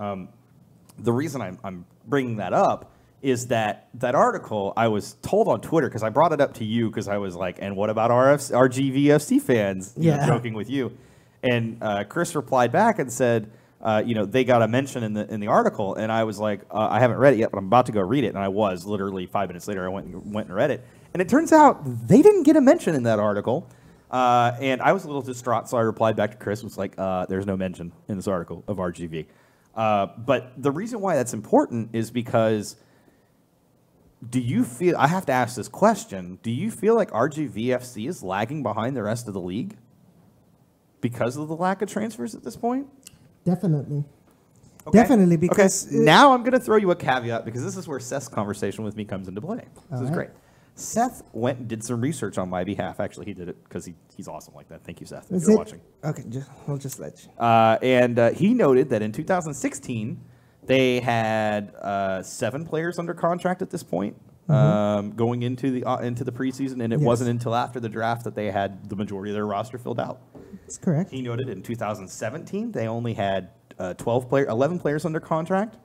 The reason I'm bringing that up is that article I was told on Twitter, because I brought it up to you because I was like, and what about RGVFC fans? Joking with you. And Chris replied back and said, they got a mention in the article, and I was like, I haven't read it yet, but I'm about to go read it. And I was literally 5 minutes later, I went and read it. And it turns out they didn't get a mention in that article. And I was a little distraught, so I replied back to Chris, was like, there's no mention in this article of RGV. But the reason why that's important is because I have to ask this question, do you feel like RGVFC is lagging behind the rest of the league because of the lack of transfers at this point? Definitely. Okay. Definitely, because... Okay. Now I'm going to throw you a caveat, because this is where Seth's conversation with me comes into play. This is great. Seth went and did some research on my behalf. Actually, he did it because he's awesome like that. Thank you, Seth, if you're watching. Okay, we'll just let you. And he noted that in 2016, they had 7 players under contract at this point, going into the preseason, and it wasn't until after the draft that they had the majority of their roster filled out. That's correct. He noted in 2017 they only had 11 players under contract.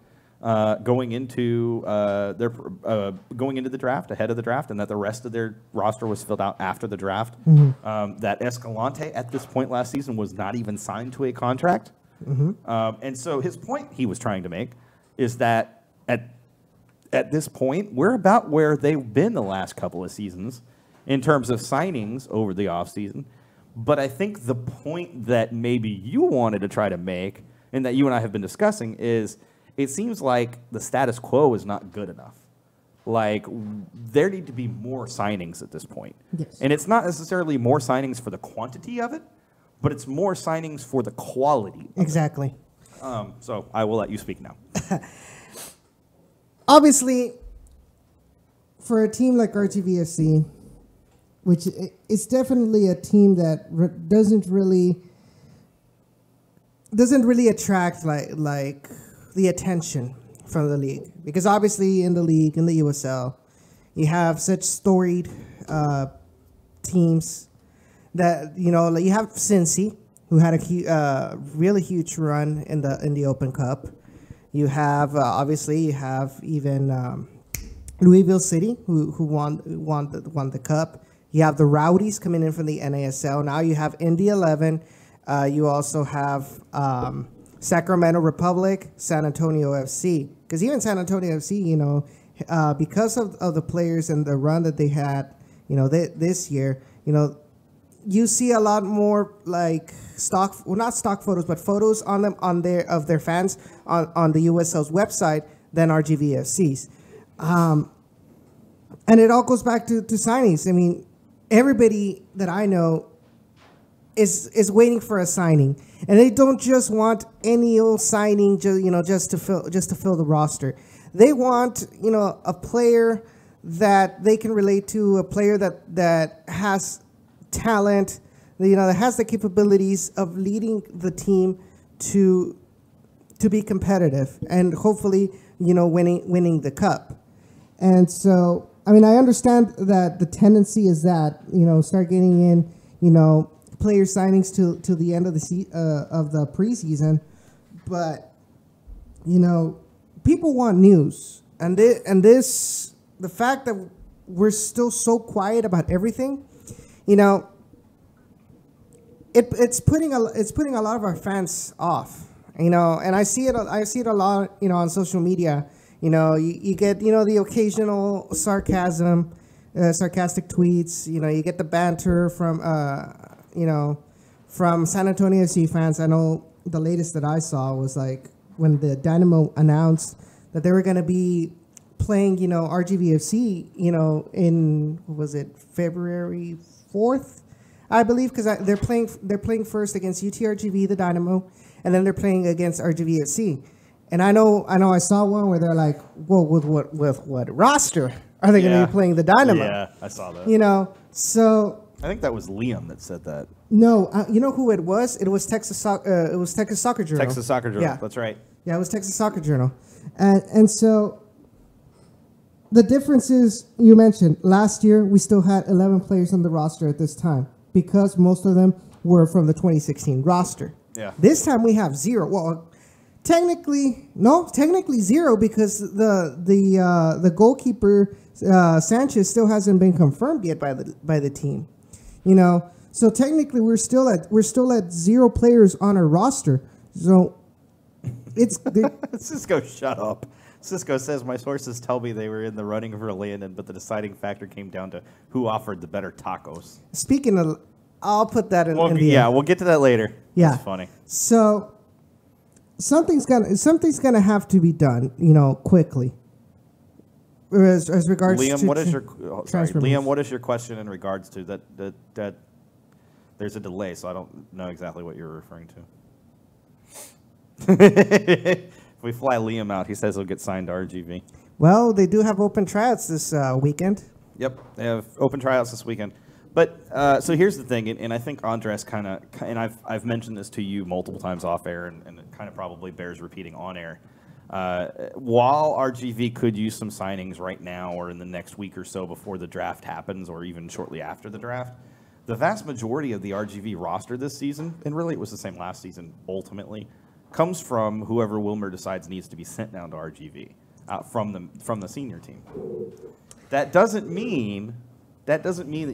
Going into the draft, ahead of the draft, and that the rest of their roster was filled out after the draft. That Escalante at this point last season was not even signed to a contract. And so his point he was trying to make is that at this point, we're about where they've been the last couple of seasons in terms of signings over the offseason. But I think the point that maybe you wanted to try to make, and that you and I have been discussing, is it seems like the status quo is not good enough. Like, there need to be more signings at this point. Yes. And it's not necessarily more signings for the quantity of it, but it's more signings for the quality. Exactly. So I will let you speak now. Obviously, for a team like RGVFC, which it's definitely a team that doesn't really attract like the attention from the league, because obviously in the league, in the USL, you have such storied teams that, you know, like you have Cincy, who had a really huge run in the Open Cup. You have obviously you have even Louisville City, who won the cup. You have the Rowdies coming in from the NASL. Now you have Indy 11. You also have Sacramento Republic, San Antonio FC. Because even San Antonio FC, you know, because of the players and the run that they had, you know, this year, you know, you see a lot more like not stock photos, but photos on them of their fans on the USL's website than RGVFC's. And it all goes back to signings. I mean, everybody that I know is waiting for a signing, and they don't just want any old signing, just to fill the roster. They want, you know, a player that they can relate to, a player that has talent, you know, that has the capabilities of leading the team to be competitive and hopefully, you know, winning the cup. And so, I mean, I understand that the tendency is that, you know, start getting in, you know, player signings to the end of the preseason, but, you know, people want news, and the fact that we're still so quiet about everything, you know, it's putting a lot of our fans off, you know, and I see it a lot, you know, on social media. You know, you get, you know, the occasional sarcastic tweets. You know, you get the banter from San Antonio FC fans. I know the latest that I saw was like when the Dynamo announced that they were going to be playing, you know, RGVFC, you know, in, was it February 4th, I believe, because they're playing first against UTRGV, the Dynamo, and then they're playing against RGVFC. And I know I saw one where they're like, well, with what roster are they going to be playing the Dynamo? Yeah, I saw that. You know, so I think that was Liam that said that. No, you know who it was? It was Texas Soccer Journal. Texas Soccer Journal. Yeah, that's right. Yeah, it was Texas Soccer Journal, and so the difference is, you mentioned last year we still had 11 players on the roster at this time because most of them were from the 2016 roster. Yeah. This time we have 0. Well, technically zero, because the goalkeeper Sanchez still hasn't been confirmed yet by the team. You know, so technically we're still at 0 players on our roster. So it's Cisco, shut up. Cisco says, my sources tell me they were in the running for Landon, but the deciding factor came down to who offered the better tacos. Speaking of, I'll put that in the end. We'll get to that later. Yeah. That's funny. So something's gonna have to be done, you know, quickly. As regards Liam, to Liam, what is your question in regards to that? There's a delay, so I don't know exactly what you're referring to. If we fly Liam out, he says he'll get signed to RGV. Well, they do have open tryouts this weekend. Yep, they have open tryouts this weekend. But so here's the thing, and I think Andres and I've mentioned this to you multiple times off air, and it kind of probably bears repeating on air. While RGV could use some signings right now or in the next week or so before the draft happens, or even shortly after the draft, the vast majority of the RGV roster this season, and really it was the same last season ultimately, comes from whoever Wilmer decides needs to be sent down to RGV from the senior team. That doesn't mean that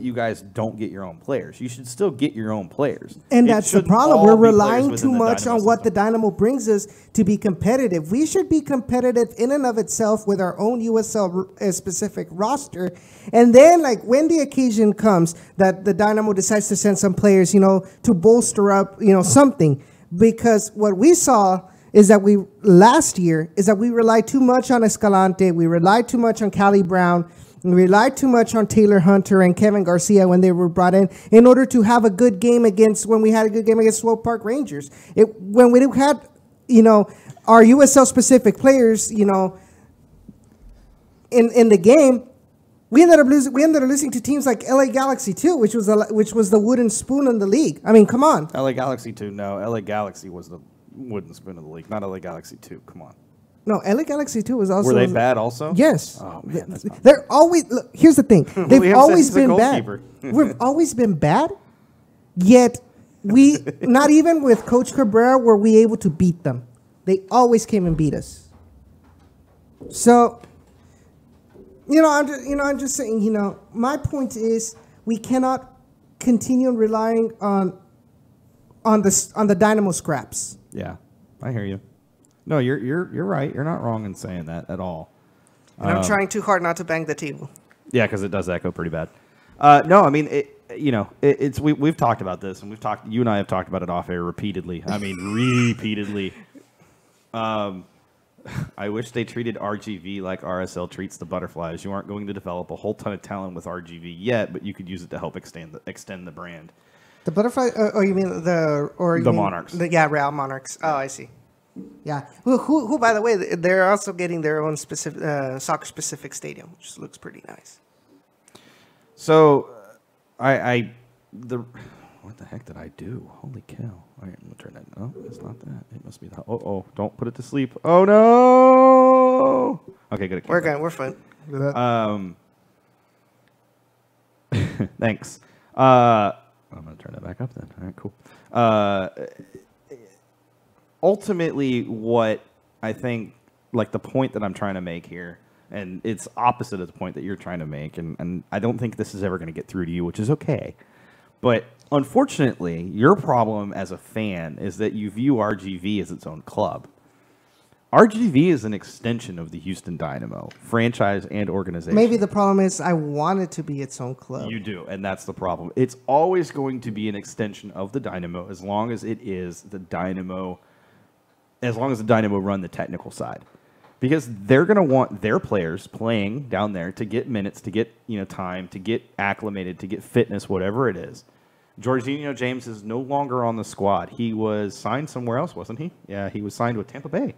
you guys don't get your own players. You should still get your own players. And that's the problem. We're relying too much on what the Dynamo brings us to be competitive. We should be competitive in and of itself with our own USL specific roster. And then, like, when the occasion comes that the Dynamo decides to send some players, you know, to bolster up, you know, something. Because what we saw last year we relied too much on Escalante. We relied too much on Callie Brown. We relied too much on Taylor Hunter and Kevin Garcia when they were brought in order to have a good game against Swope Park Rangers. When we had, our USL specific players, in the game, we ended up losing to teams like LA Galaxy 2, which was the wooden spoon in the league. I mean, come on. LA Galaxy 2, no. LA Galaxy was the wooden spoon of the league, not LA Galaxy 2. Come on. No, LA Galaxy 2 was also... Were they bad also? Yes. Oh, man. That's not They're always... Look, here's the thing. They've always been bad. We've always been bad, yet not even with Coach Cabrera were we able to beat them. They always came and beat us. So, I'm just saying, my point is we cannot continue relying on the Dynamo scraps. Yeah, I hear you. No, you're right. You're not wrong in saying that at all. And I'm trying too hard not to bang the table. Yeah, because it does echo pretty bad. No, I mean, we've talked about this, and you and I have talked about it off air repeatedly. I mean, repeatedly. I wish they treated RGV like RSL treats the butterflies. You aren't going to develop a whole ton of talent with RGV yet, but you could use it to help extend the brand. The butterfly? You mean the Monarchs? Real Monarchs. Oh, I see. Yeah. Who, by the way, they're also getting their own specific soccer-specific stadium, which looks pretty nice. So, what the heck did I do? Holy cow! All right, I'm gonna turn that. No, it's not that. It must be that. Oh! Don't put it to sleep. Oh no! Okay, good. We're fine. Thanks. I'm gonna turn that back up then. All right, cool. Ultimately, what I think, like the point that I'm trying to make here, and it's opposite of the point that you're trying to make, and I don't think this is ever going to get through to you, which is okay. But unfortunately, your problem as a fan is that you view RGV as its own club. RGV is an extension of the Houston Dynamo, franchise and organization. Maybe the problem is I want it to be its own club. You do, and that's the problem. It's always going to be an extension of the Dynamo as long as it is the Dynamo. As long as the Dynamo run the technical side, because they're going to want their players playing down there to get minutes, to get time, to get acclimated, to get fitness, whatever it is. Jorginho James is no longer on the squad. He was signed somewhere else, wasn't he? Yeah, he was signed with Tampa Bay.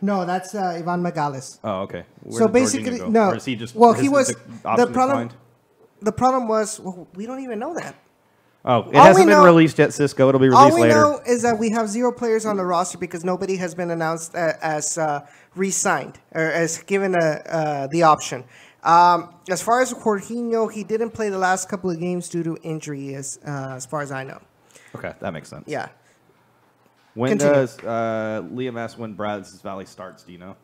No, that's Ivan Magales. Oh, okay. So basically, no. Or is he just? Well, he was the problem. The problem was we don't even know that. Oh, it hasn't been released yet, Cisco. It'll be released later. All we know is that we have 0 players on the roster because nobody has been announced as re-signed or as given the option. As far as Jorginho, he didn't play the last couple of games due to injury, as far as I know. Okay, that makes sense. Yeah. When does Liam asked when Brazos Valley starts? Do you know?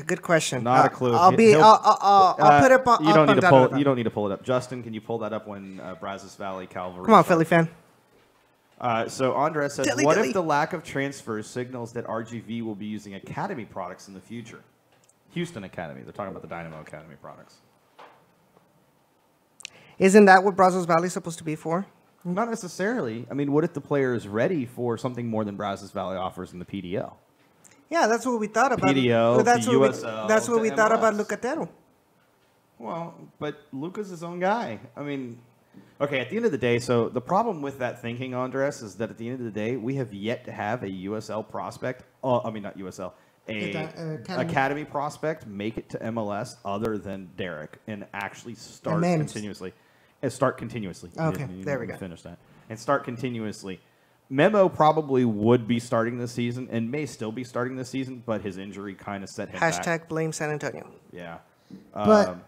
Good question. Not a clue. I'll put it up. You don't need to pull it. You don't need to pull it up. Justin, can you pull that up when Brazos Valley Calvary? Come on, Philly fan. So Andres says, what if the lack of transfers signals that RGV will be using Academy products in the future? Houston Academy. They're talking about the Dynamo Academy products. Isn't that what Brazos Valley is supposed to be for? Not necessarily. I mean, what if the player is ready for something more than Brazos Valley offers in the PDL? Yeah, that's what we thought about. PDO, the USL. That's what we thought about Lucatero. Well, but Luca's his own guy. I mean, okay, at the end of the day, so the problem with that thinking, Andres, is that at the end of the day, we have yet to have a USL prospect. Not USL. Academy prospect make it to MLS other than Derek and actually start continuously. Okay, there we go. Finish that. And start continuously. Memo probably would be starting this season and may still be starting this season, but his injury kind of set him back. #blame San Antonio. Yeah. But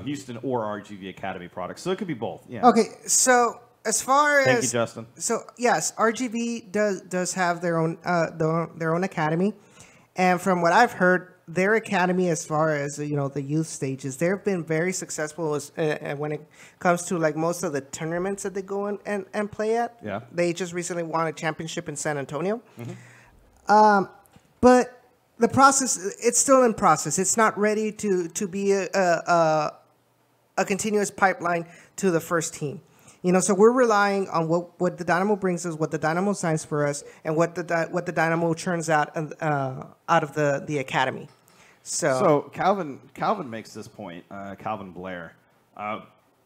Houston or RGV Academy products. So it could be both. Yeah. Okay, so as far as... Thank you, Justin. So, yes, RGV does have their own academy. And from what I've heard, their academy, as far as the youth stages, they've been very successful when it comes to like most of the tournaments that they go in and play at. Yeah. They just recently won a championship in San Antonio. Mm-hmm. But the process, it's still in process. It's not ready to be a continuous pipeline to the first team. So we're relying on what the Dynamo brings us, what the Dynamo signs for us, and what the Dynamo churns out of the academy. So Calvin makes this point. Calvin Blair,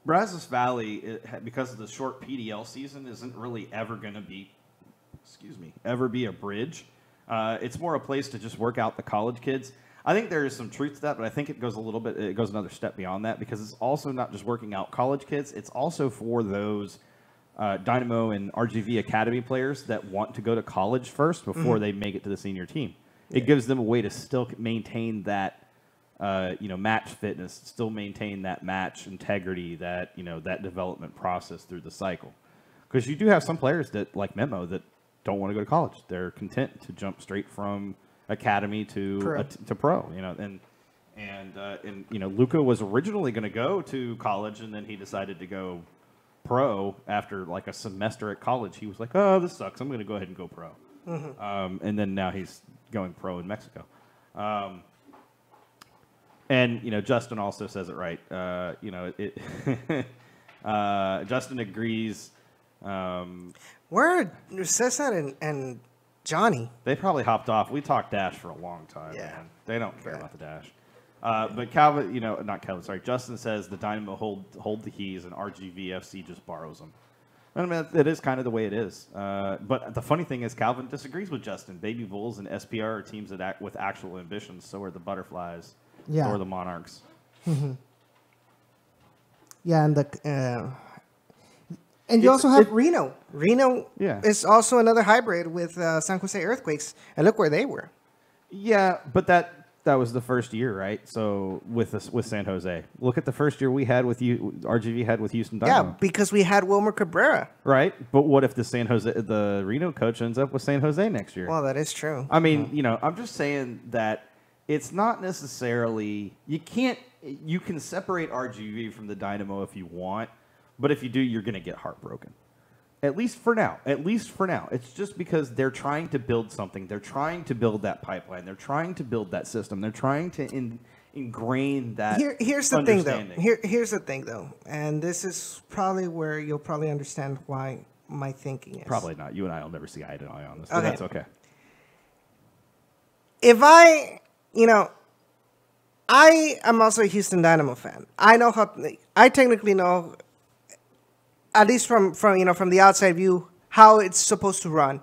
Brazos Valley, because of the short PDL season, isn't really ever going to be, a bridge. It's more a place to just work out the college kids. I think there is some truth to that, but I think it goes another step beyond that, because it's also not just working out college kids. It's also for those Dynamo and RGV Academy players that want to go to college first before they make it to the senior team. It gives them a way to still maintain that, match fitness, still maintain that match integrity, that development process through the cycle. Because you do have some players that, like Memo, that don't want to go to college. They're content to jump straight from academy to pro. Luca was originally going to go to college, and then he decided to go pro after like a semester at college. He was like, "Oh, this sucks. I'm going to go ahead and go pro." And then now he's going pro in Mexico. Justin also says it right. Justin agrees. Where Cesar and Johnny? They probably hopped off. We talked Dash for a long time. Yeah. Man. They don't care about the Dash. But Calvin, not Calvin, sorry. Justin says the Dynamo hold the keys and RGV FC just borrows them. I mean, it is kind of the way it is. But the funny thing is, Calvin disagrees with Justin. Baby Bulls and SPR are teams that act with actual ambitions. So are the Butterflies. Yeah. So are the Monarchs. Yeah, and you also have Reno. Reno is also another hybrid with San Jose Earthquakes. And look where they were. Yeah, but that was the first year, right? So with San Jose, look at the first year we had with RGV had with Houston Dynamo. Yeah, because we had Wilmer Cabrera. Right, but what if the Reno coach ends up with San Jose next year? Well, that is true. I mean, I'm just saying that it's not necessarily you can separate RGV from the Dynamo if you want, but if you do, you're going to get heartbroken. At least for now. It's just because they're trying to build something. They're trying to build that pipeline. They're trying to build that system. They're trying to ingrain that Here's the thing, though. Here's the thing, though. And this is probably where you'll probably understand why my thinking is. Probably not. You and I will never see eye to eye on this, but that's okay. If I am also a Houston Dynamo fan. I technically know, at least from the outside view, how it's supposed to run,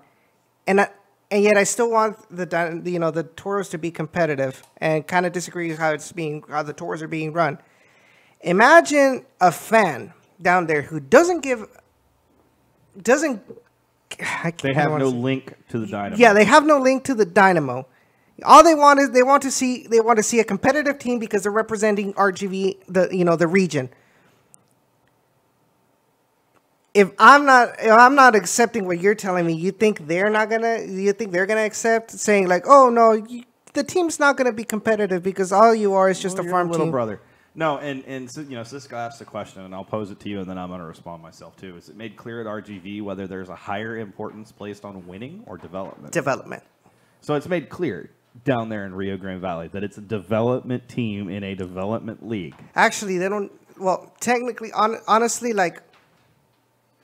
and yet I still want the Toros to be competitive, and kind of disagree with how the Toros are being run. Imagine a fan down there who they have no link to the Dynamo. Yeah, they have no link to the Dynamo. All they want is they want to see a competitive team because they're representing RGV, the region. If I'm not accepting what you're telling me, you think they're gonna accept saying like, oh no, the team's not gonna be competitive because all you are is just a farm little team. Brother. No, and Cisco asked the question, and I'll pose it to you, and then I'm going to respond myself too. Is it made clear at RGV whether there's a higher importance placed on winning or development? Development. So it's made clear down there in Rio Grande Valley that it's a development team in a development league. Actually, they don't. Well, technically, honestly, like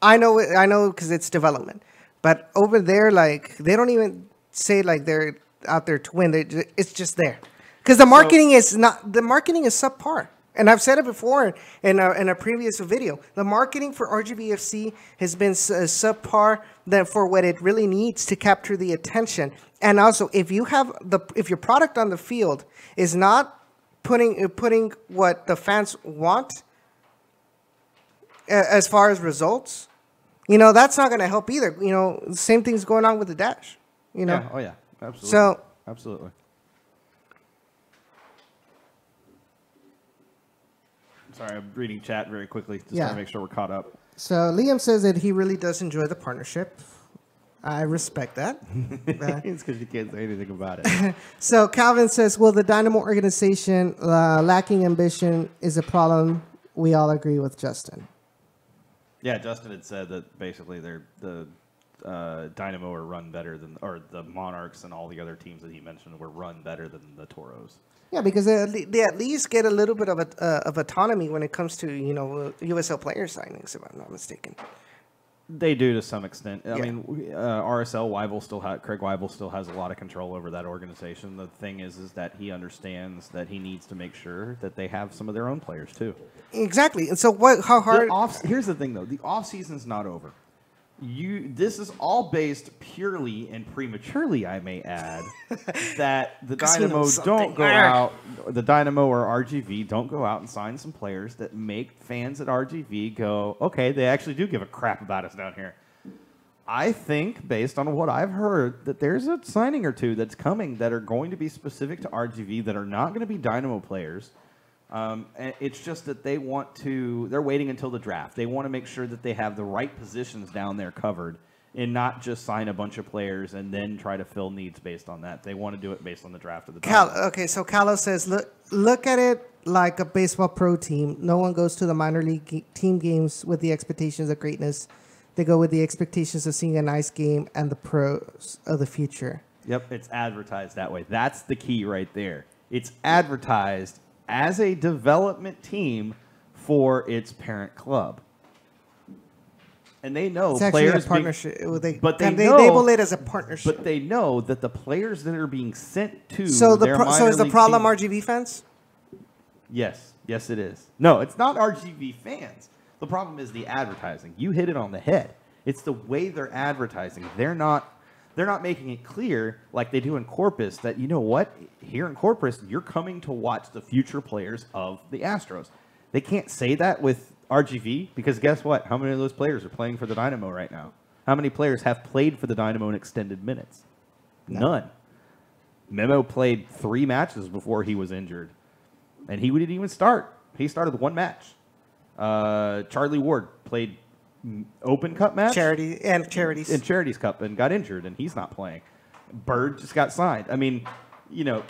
I know because it's development, but over there, like they don't even say like they're out there to win. It's just there because the marketing is subpar. And I've said it before in a previous video. The marketing for RGVFC has been subpar than for what it really needs to capture the attention. And also, if your product on the field is not putting what the fans want as far as results, that's not going to help either. The same thing's going on with the Dash. Yeah. Oh yeah, absolutely. So absolutely. Sorry, I'm reading chat very quickly just to make sure we're caught up. So Liam says that he really does enjoy the partnership. I respect that. It's because you can't say anything about it. So Calvin says, well, the Dynamo organization lacking ambition is a problem. We all agree with Justin. Yeah, Justin had said that basically the Dynamo are run better than, or the Monarchs and all the other teams that he mentioned were run better than the Toros. Yeah, because they at least get a little bit of autonomy when it comes to USL player signings, if I'm not mistaken. They do to some extent. I Yeah. mean, RSL Craig Weibel still has a lot of control over that organization. The thing is that he understands that he needs to make sure that they have some of their own players too. Exactly. And so how hard? Here's the thing, though. The offseason's not over. This is all based purely and prematurely, I may add, that the Dynamo don't go out, the Dynamo or RGV don't go out and sign some players that make fans at RGV go, okay, they actually do give a crap about us down here. I think, based on what I've heard, that there's a signing or two that's coming that are going to be specific to RGV that are not going to be Dynamo players. And it's just that they're waiting until the draft. They want to make sure that they have the right positions down there covered and not just sign a bunch of players and then try to fill needs based on that. They want to do it based on the draft of the draft. Okay, so Callo says, look at it like a baseball pro team. No one goes to the minor league team games with the expectations of greatness. They go with the expectations of seeing a nice game and the pros of the future. Yep, it's advertised that way. That's the key right there. It's advertised as a development team for its parent club. And they know it's actually players a partnership. they label it as a partnership. But they know that the players that are being sent to so is the problem team, RGV fans? Yes, it is. No, it's not RGV fans. The problem is the advertising. You hit it on the head. It's the way they're advertising. They're not making it clear like they do in Corpus that, you know what, here in Corpus, you're coming to watch the future players of the Astros. They can't say that with RGV because guess what? How many of those players are playing for the Dynamo right now? How many players have played for the Dynamo in extended minutes? None. Memo played 3 matches before he was injured, and he didn't even start. He started 1 match. Charlie Ward played Open Cup match, Charities Cup, and got injured, and he's not playing. Bird just got signed. I mean,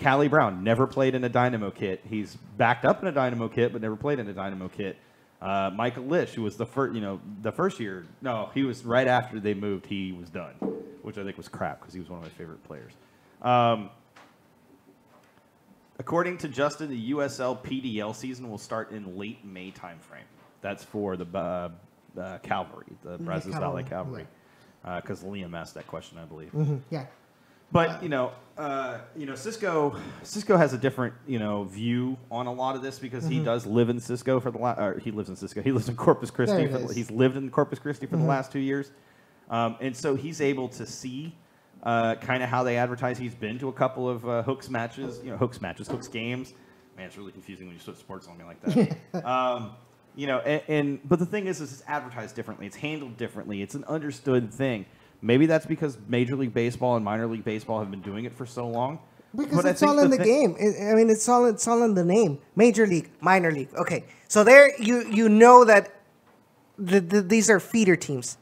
Callie Brown never played in a Dynamo kit. He's backed up in a Dynamo kit, but never played in a Dynamo kit. Michael Lish, who was the first year. No, he was right after they moved. He was done, which I think was crap because he was one of my favorite players. According to Justin, the USL PDL season will start in late May timeframe. That's for the Cavalry, the Brazos Valley Cavalry, because Liam asked that question, I believe. Mm-hmm, yeah. But Cisco has a different view on a lot of this because he does live in Cisco he lives in Cisco. He lives in Corpus Christi. He's lived in Corpus Christi for the last 2 years, and so he's able to see kind of how they advertise. He's been to a couple of Hooks games. Man, it's really confusing when you switch sports on me like that. But the thing is it's advertised differently. It's handled differently. It's an understood thing. Maybe that's because Major League Baseball and Minor League Baseball have been doing it for so long. Because it's all in the game. It's all in the name. Major League, Minor League. Okay, so there you know that these are feeder teams.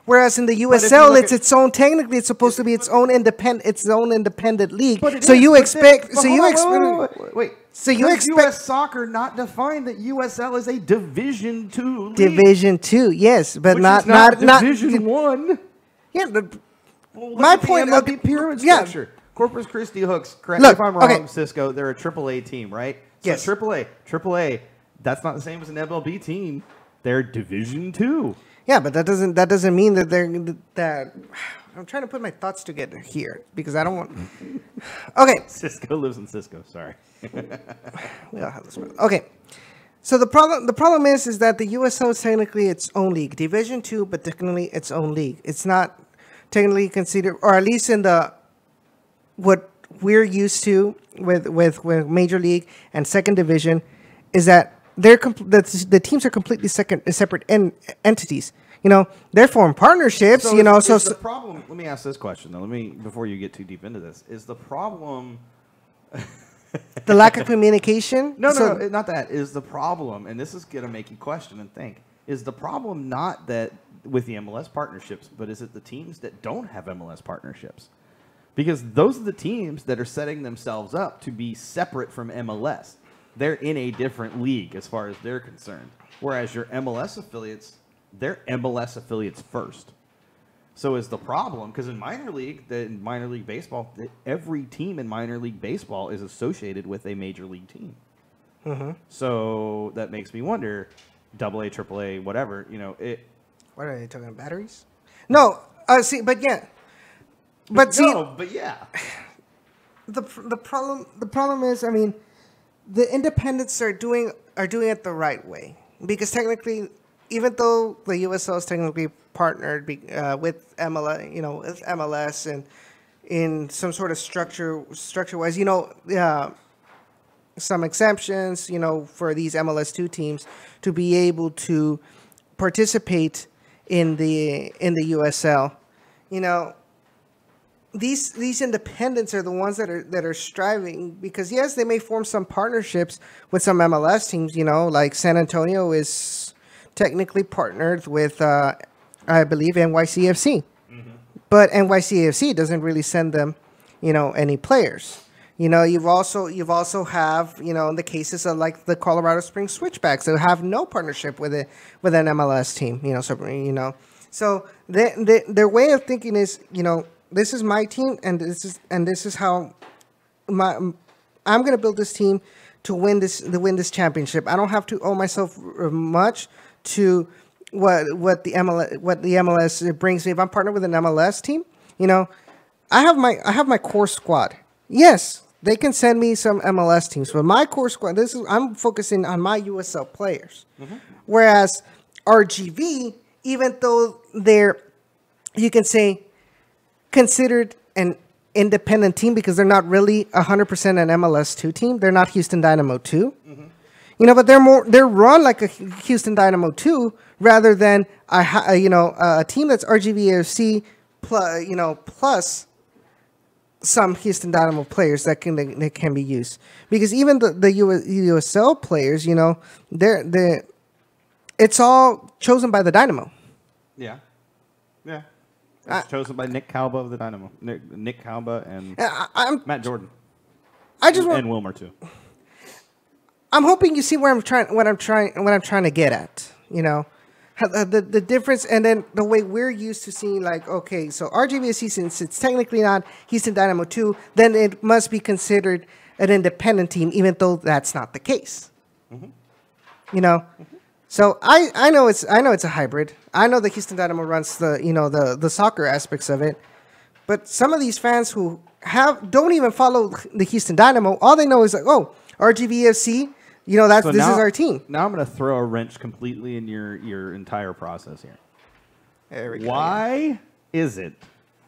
Whereas in the USL, it's its own. Technically, it's supposed to be its own independent league. Wait. So you expect. So U.S. Soccer not defined that USL is a Division II league. Division II, yes, but not Division I. Yeah, my point. The pyramid structure. Corpus Christi Hooks. Correct me if I'm wrong. Cisco, they're a AAA team, right? So yes. AAA. That's not the same as an MLB team. They're Division II. Yeah, but that doesn't mean that I'm trying to put my thoughts together here because I don't want. Okay. Cisco lives in Cisco. Sorry. We all have this problem. Okay. So the problem is that the USL is technically its own league, Division II, but technically its own league. It's not technically considered, or at least in what we're used to with Major League and Second Division, is that the teams are completely separate entities. They form partnerships. So the problem. Let me ask this question though. Before you get too deep into this, is the problem. The lack of communication? No, not that. Is the problem, and this is going to make you question and think, is the problem not that with the MLS partnerships, but is it the teams that don't have MLS partnerships? Because those are the teams that are setting themselves up to be separate from MLS. They're in a different league as far as they're concerned. Whereas your MLS affiliates, they're MLS affiliates first. So is the problem, because in minor league baseball, every team in minor league baseball is associated with a major league team. Mm-hmm. So that makes me wonder, AA, AAA, whatever, What are they talking about? Batteries? No, but yeah. But yeah. The problem is, I mean, the independents are doing it the right way, because technically, even though the USL is technically partnered with MLS, with MLS and in some sort of structure wise, some exemptions, for these MLS2 teams to be able to participate in the USL, These independents are the ones that are striving, because yes, they may form some partnerships with some MLS teams. Like San Antonio is technically partnered with, I believe, NYCFC, but NYCFC doesn't really send them, any players. You've also have, in the cases of like the Colorado Springs Switchbacks that have no partnership with an MLS team. So their way of thinking is, this is my team, and this is how I'm going to build this team to win this championship. I don't have to owe myself much to what the MLS brings me. If I'm partnered with an MLS team, I have my core squad. Yes, they can send me some MLS teams, but my core squad, I'm focusing on my USL players. Mm-hmm. Whereas RGV, even though they're, you can say, considered an independent team, because they're not really 100% an MLS2 team. They're not Houston Dynamo 2. Mm-hmm. But they're run like a Houston Dynamo 2 rather than a team that's RGVFC plus some Houston Dynamo players that can be used. Because even the USL players, it's all chosen by the Dynamo. Yeah. Yeah. It's chosen by Nick Calba of the Dynamo. Nick Calba and Matt Jordan. And Wilmer too. I'm hoping you see what I'm trying to get at. The difference, and then the way we're used to seeing, like, okay, so RGVSC, since it's technically not Houston Dynamo 2, then it must be considered an independent team, even though that's not the case. Mm-hmm. So I know it's a hybrid. I know the Houston Dynamo runs the soccer aspects of it, but some of these fans who don't even follow the Houston Dynamo, all they know is like, oh, RGVFC, this is our team. Now I'm going to throw a wrench completely in your entire process here. There we go. Why is it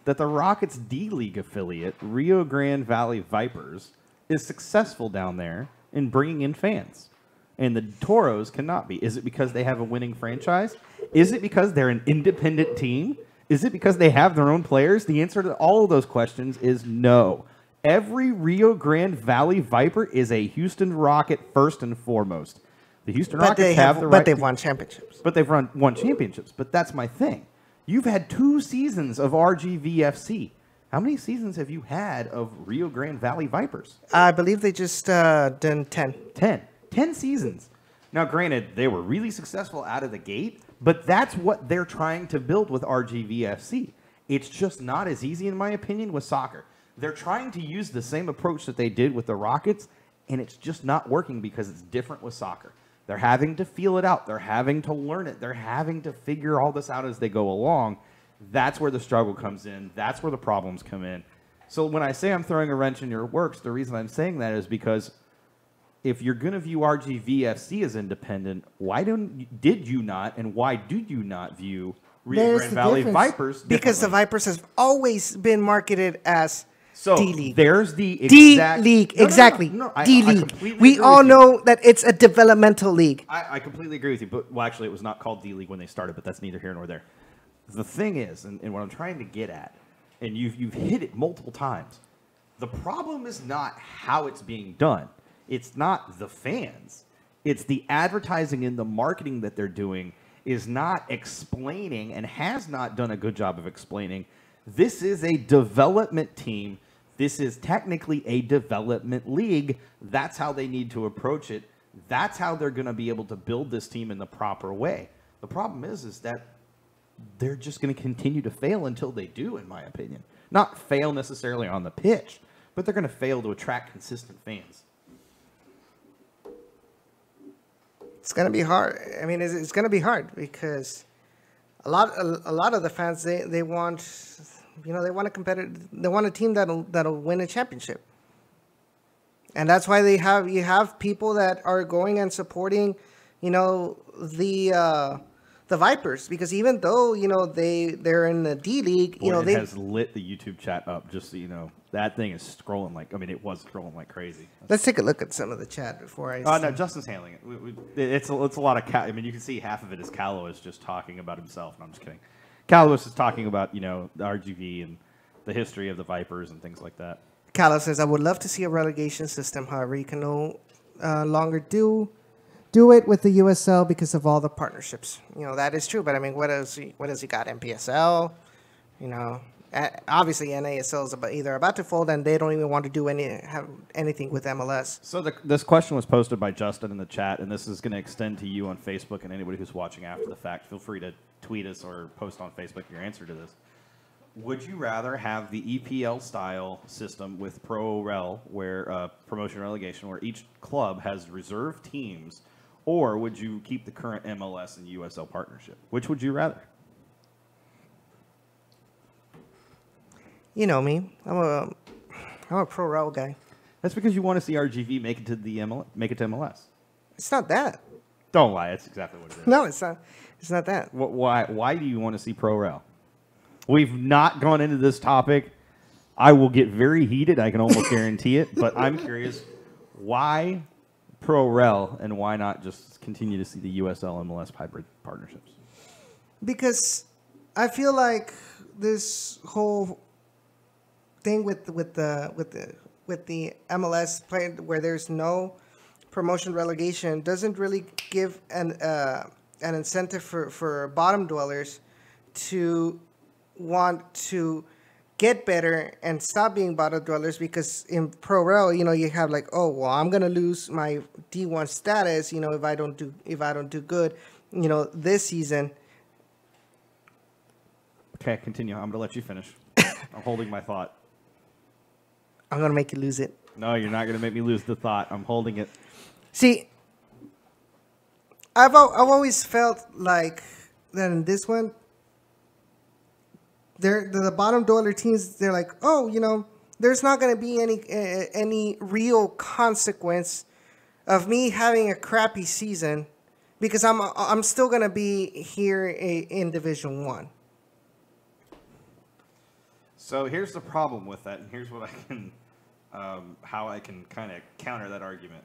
that the Rockets D-League affiliate, Rio Grande Valley Vipers, is successful down there in bringing in fans, and the Toros cannot be? Is it because they have a winning franchise? Is it because they're an independent team? Is it because they have their own players? The answer to all of those questions is no. Every Rio Grande Valley Viper is a Houston Rocket first and foremost. The Houston Rockets have the right. But they've won championships. But they've won championships. But that's my thing. You've had 2 seasons of RGVFC. How many seasons have you had of Rio Grande Valley Vipers? I believe they just done 10. 10 seasons. Now, granted, they were really successful out of the gate, but that's what they're trying to build with RGVFC. It's just not as easy, in my opinion, with soccer. They're trying to use the same approach that they did with the Rockets, and it's just not working because it's different with soccer. They're having to feel it out. They're having to learn it. They're having to figure all this out as they go along. That's where the struggle comes in. That's where the problems come in. So when I say I'm throwing a wrench in your works, the reason I'm saying that is because if you're going to view RGVFC as independent, why did you not, and why do you not view Rio Grande Valley Vipers differently? Because the Vipers has always been marketed as D-League. There's the exact... D-League, exactly. D-League. We all know that it's a developmental league. I completely agree with you. But, well, actually, it was not called D-League when they started, but that's neither here nor there. The thing is, and what I'm trying to get at, and you've hit it multiple times, the problem is not how it's being done. It's not the fans. It's the advertising and the marketing that they're doing is not explaining and has not done a good job of explaining. This is a development team. This is technically a development league. That's how they need to approach it. That's how they're going to be able to build this team in the proper way. The problem is that they're just going to continue to fail until they do, in my opinion. Not fail necessarily on the pitch, but they're going to fail to attract consistent fans. It's going to be hard. I mean, it's going to be hard because a lot of the fans they want, they want a team that'll win a championship, and that's why you have people that are going and supporting, the Vipers, because even though they're in the D League, it has lit the YouTube chat up. Just so you know, that thing is scrolling it was scrolling like crazy. Let's take a look at some of the chat before I. No, Justin's handling it. It's a lot of. I mean, you can see half of it is Kalos just talking about himself. No, I'm just kidding. Kalos is talking about the RGV and the history of the Vipers and things like that. Kalos says, "I would love to see a relegation system. However, you can no longer do it with the USL because of all the partnerships. That is true. But I mean, what has he got? MPSL, obviously NASL is either about to fold and they don't even want to do anything with MLS. So this question was posted by Justin in the chat, and this is going to extend to you on Facebook and anybody who's watching after the fact. Feel free to tweet us or post on Facebook your answer to this. Would you rather have the EPL style system with Pro Rel, where promotion relegation, where each club has reserve teams? Or would you keep the current MLS and USL partnership? Which would you rather? You know me. I'm a pro rel guy. That's because you want to see RGV make it to MLS. It's not that. Don't lie. That's exactly what it is. No, it's not. It's not that. Why do you want to see pro rel? We've not gone into this topic. I will get very heated. I can almost guarantee it. But I'm curious, why Pro Rel, and why not just continue to see the USL MLS hybrid partnerships? Because I feel like this whole thing with the MLS play, where there's no promotion relegation, doesn't really give an incentive for bottom dwellers to want to get better and stop being bottom dwellers, because in Pro Rel, you have like, oh well, I'm gonna lose my D1 status, if I don't do good, this season. Okay, continue. I'm gonna let you finish. I'm holding my thought. I'm gonna make you lose it. No, you're not gonna make me lose the thought. I'm holding it. See, I've always felt like that in this one, the bottom dweller teams, they're like, oh, there's not going to be any real consequence of me having a crappy season because I'm still going to be here in Division 1. So here's the problem with that, and here's what I can, how I can kind of counter that argument.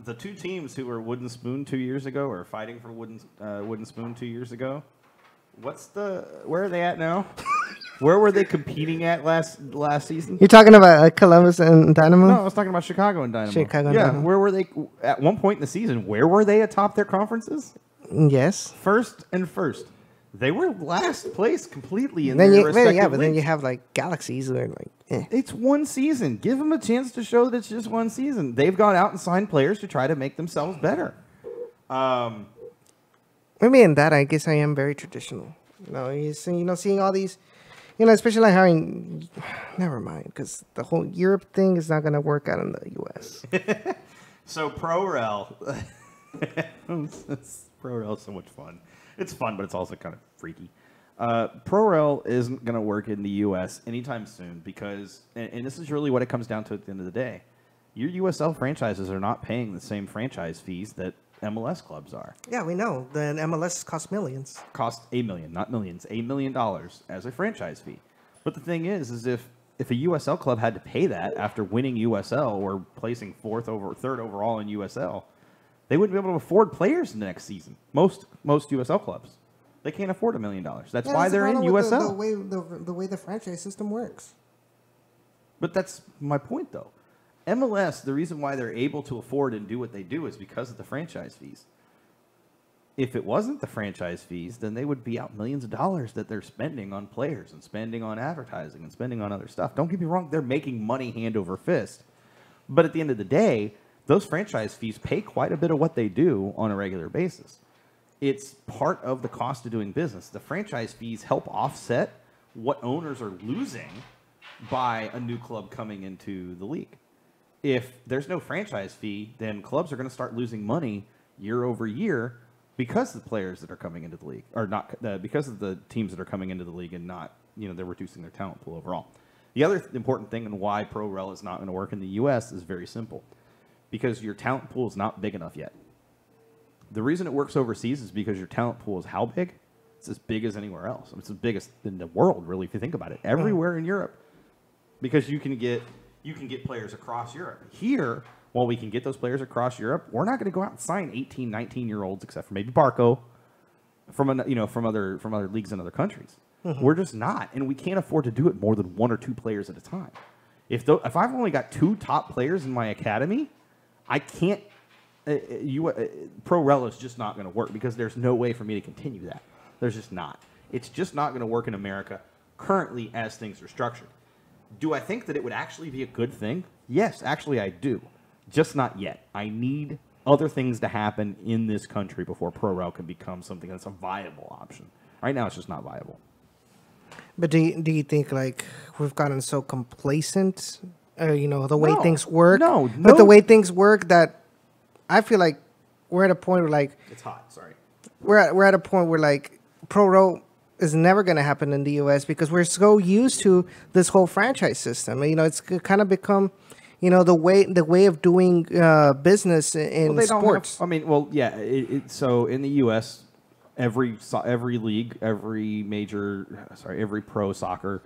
The two teams who were Wooden Spoon 2 years ago, or fighting for Wooden Spoon 2 years ago, where are they at now? Where were they competing at last season? You're talking about Columbus and Dynamo? No, I was talking about Chicago and Dynamo. Dynamo. Where were they at one point in the season? Where were they atop their conferences? Yes. First. They were last place completely in their respective leagues. But then you have like Galaxies that are like, It's one season. Give them a chance to show that it's just one season. They've gone out and signed players to try to make themselves better. Maybe in that, I guess I am very traditional. Seeing all these, especially like having, never mind, because the whole Europe thing is not going to work out in the U.S. So Pro Rel, Pro Rel is so much fun. It's fun, but it's also kind of freaky. Pro Rel isn't going to work in the U.S. anytime soon because, and this is really what it comes down to at the end of the day, your USL franchises are not paying the same franchise fees that MLS clubs are. Yeah, we know. The MLS cost millions. Cost $1 million, not millions, $1 million as a franchise fee. But the thing is if a USL club had to pay that after winning USL or placing third overall in USL, they wouldn't be able to afford players in the next season. Most USL clubs, they can't afford $1 million. That's why they're in USL. The way the franchise system works. But that's my point, though. MLS, the reason why they're able to afford and do what they do is because of the franchise fees. If it wasn't the franchise fees, then they would be out millions of dollars that they're spending on players and spending on advertising and spending on other stuff. Don't get me wrong, they're making money hand over fist. But at the end of the day, those franchise fees pay quite a bit of what they do on a regular basis. it's part of the cost of doing business. The franchise fees help offset what owners are losing by a new club coming into the league. If there's no franchise fee, then clubs are going to start losing money year over year because of the players that are coming into the league, or not because of the teams that are coming into the league, and not, they're reducing their talent pool overall. The other important thing and why Pro Rel is not going to work in the U.S. is very simple, because your talent pool is not big enough yet. The reason it works overseas is because your talent pool is how big? It's as big as anywhere else. It's the biggest in the world, really, if you think about it. Everywhere in Europe, because you can get players across Europe. Here, while we can get those players across Europe, we're not going to go out and sign 18, 19-year-olds, except for maybe Barco, from other leagues in other countries. We're just not, and we can't afford to do it more than 1 or 2 players at a time. If I've only got 2 top players in my academy, I can't. Pro Rel is just not going to work, because there's no way for me to continue that. There's just not. It's just not going to work in America currently as things are structured. Do I think that it would actually be a good thing? Yes, actually I do. Just not yet. I need other things to happen in this country before Pro Rel can become something that's a viable option. Right now, it's just not viable. But do you think, like, we've gotten so complacent, the way things work? No. But the way things work, that I feel like we're at a point where, like... It's hot, sorry. We're at a point where, like, Pro Rel is never going to happen in the U.S. because we're so used to this whole franchise system. It's kind of become, the way of doing business in sports. So in the U.S., every league, every pro soccer,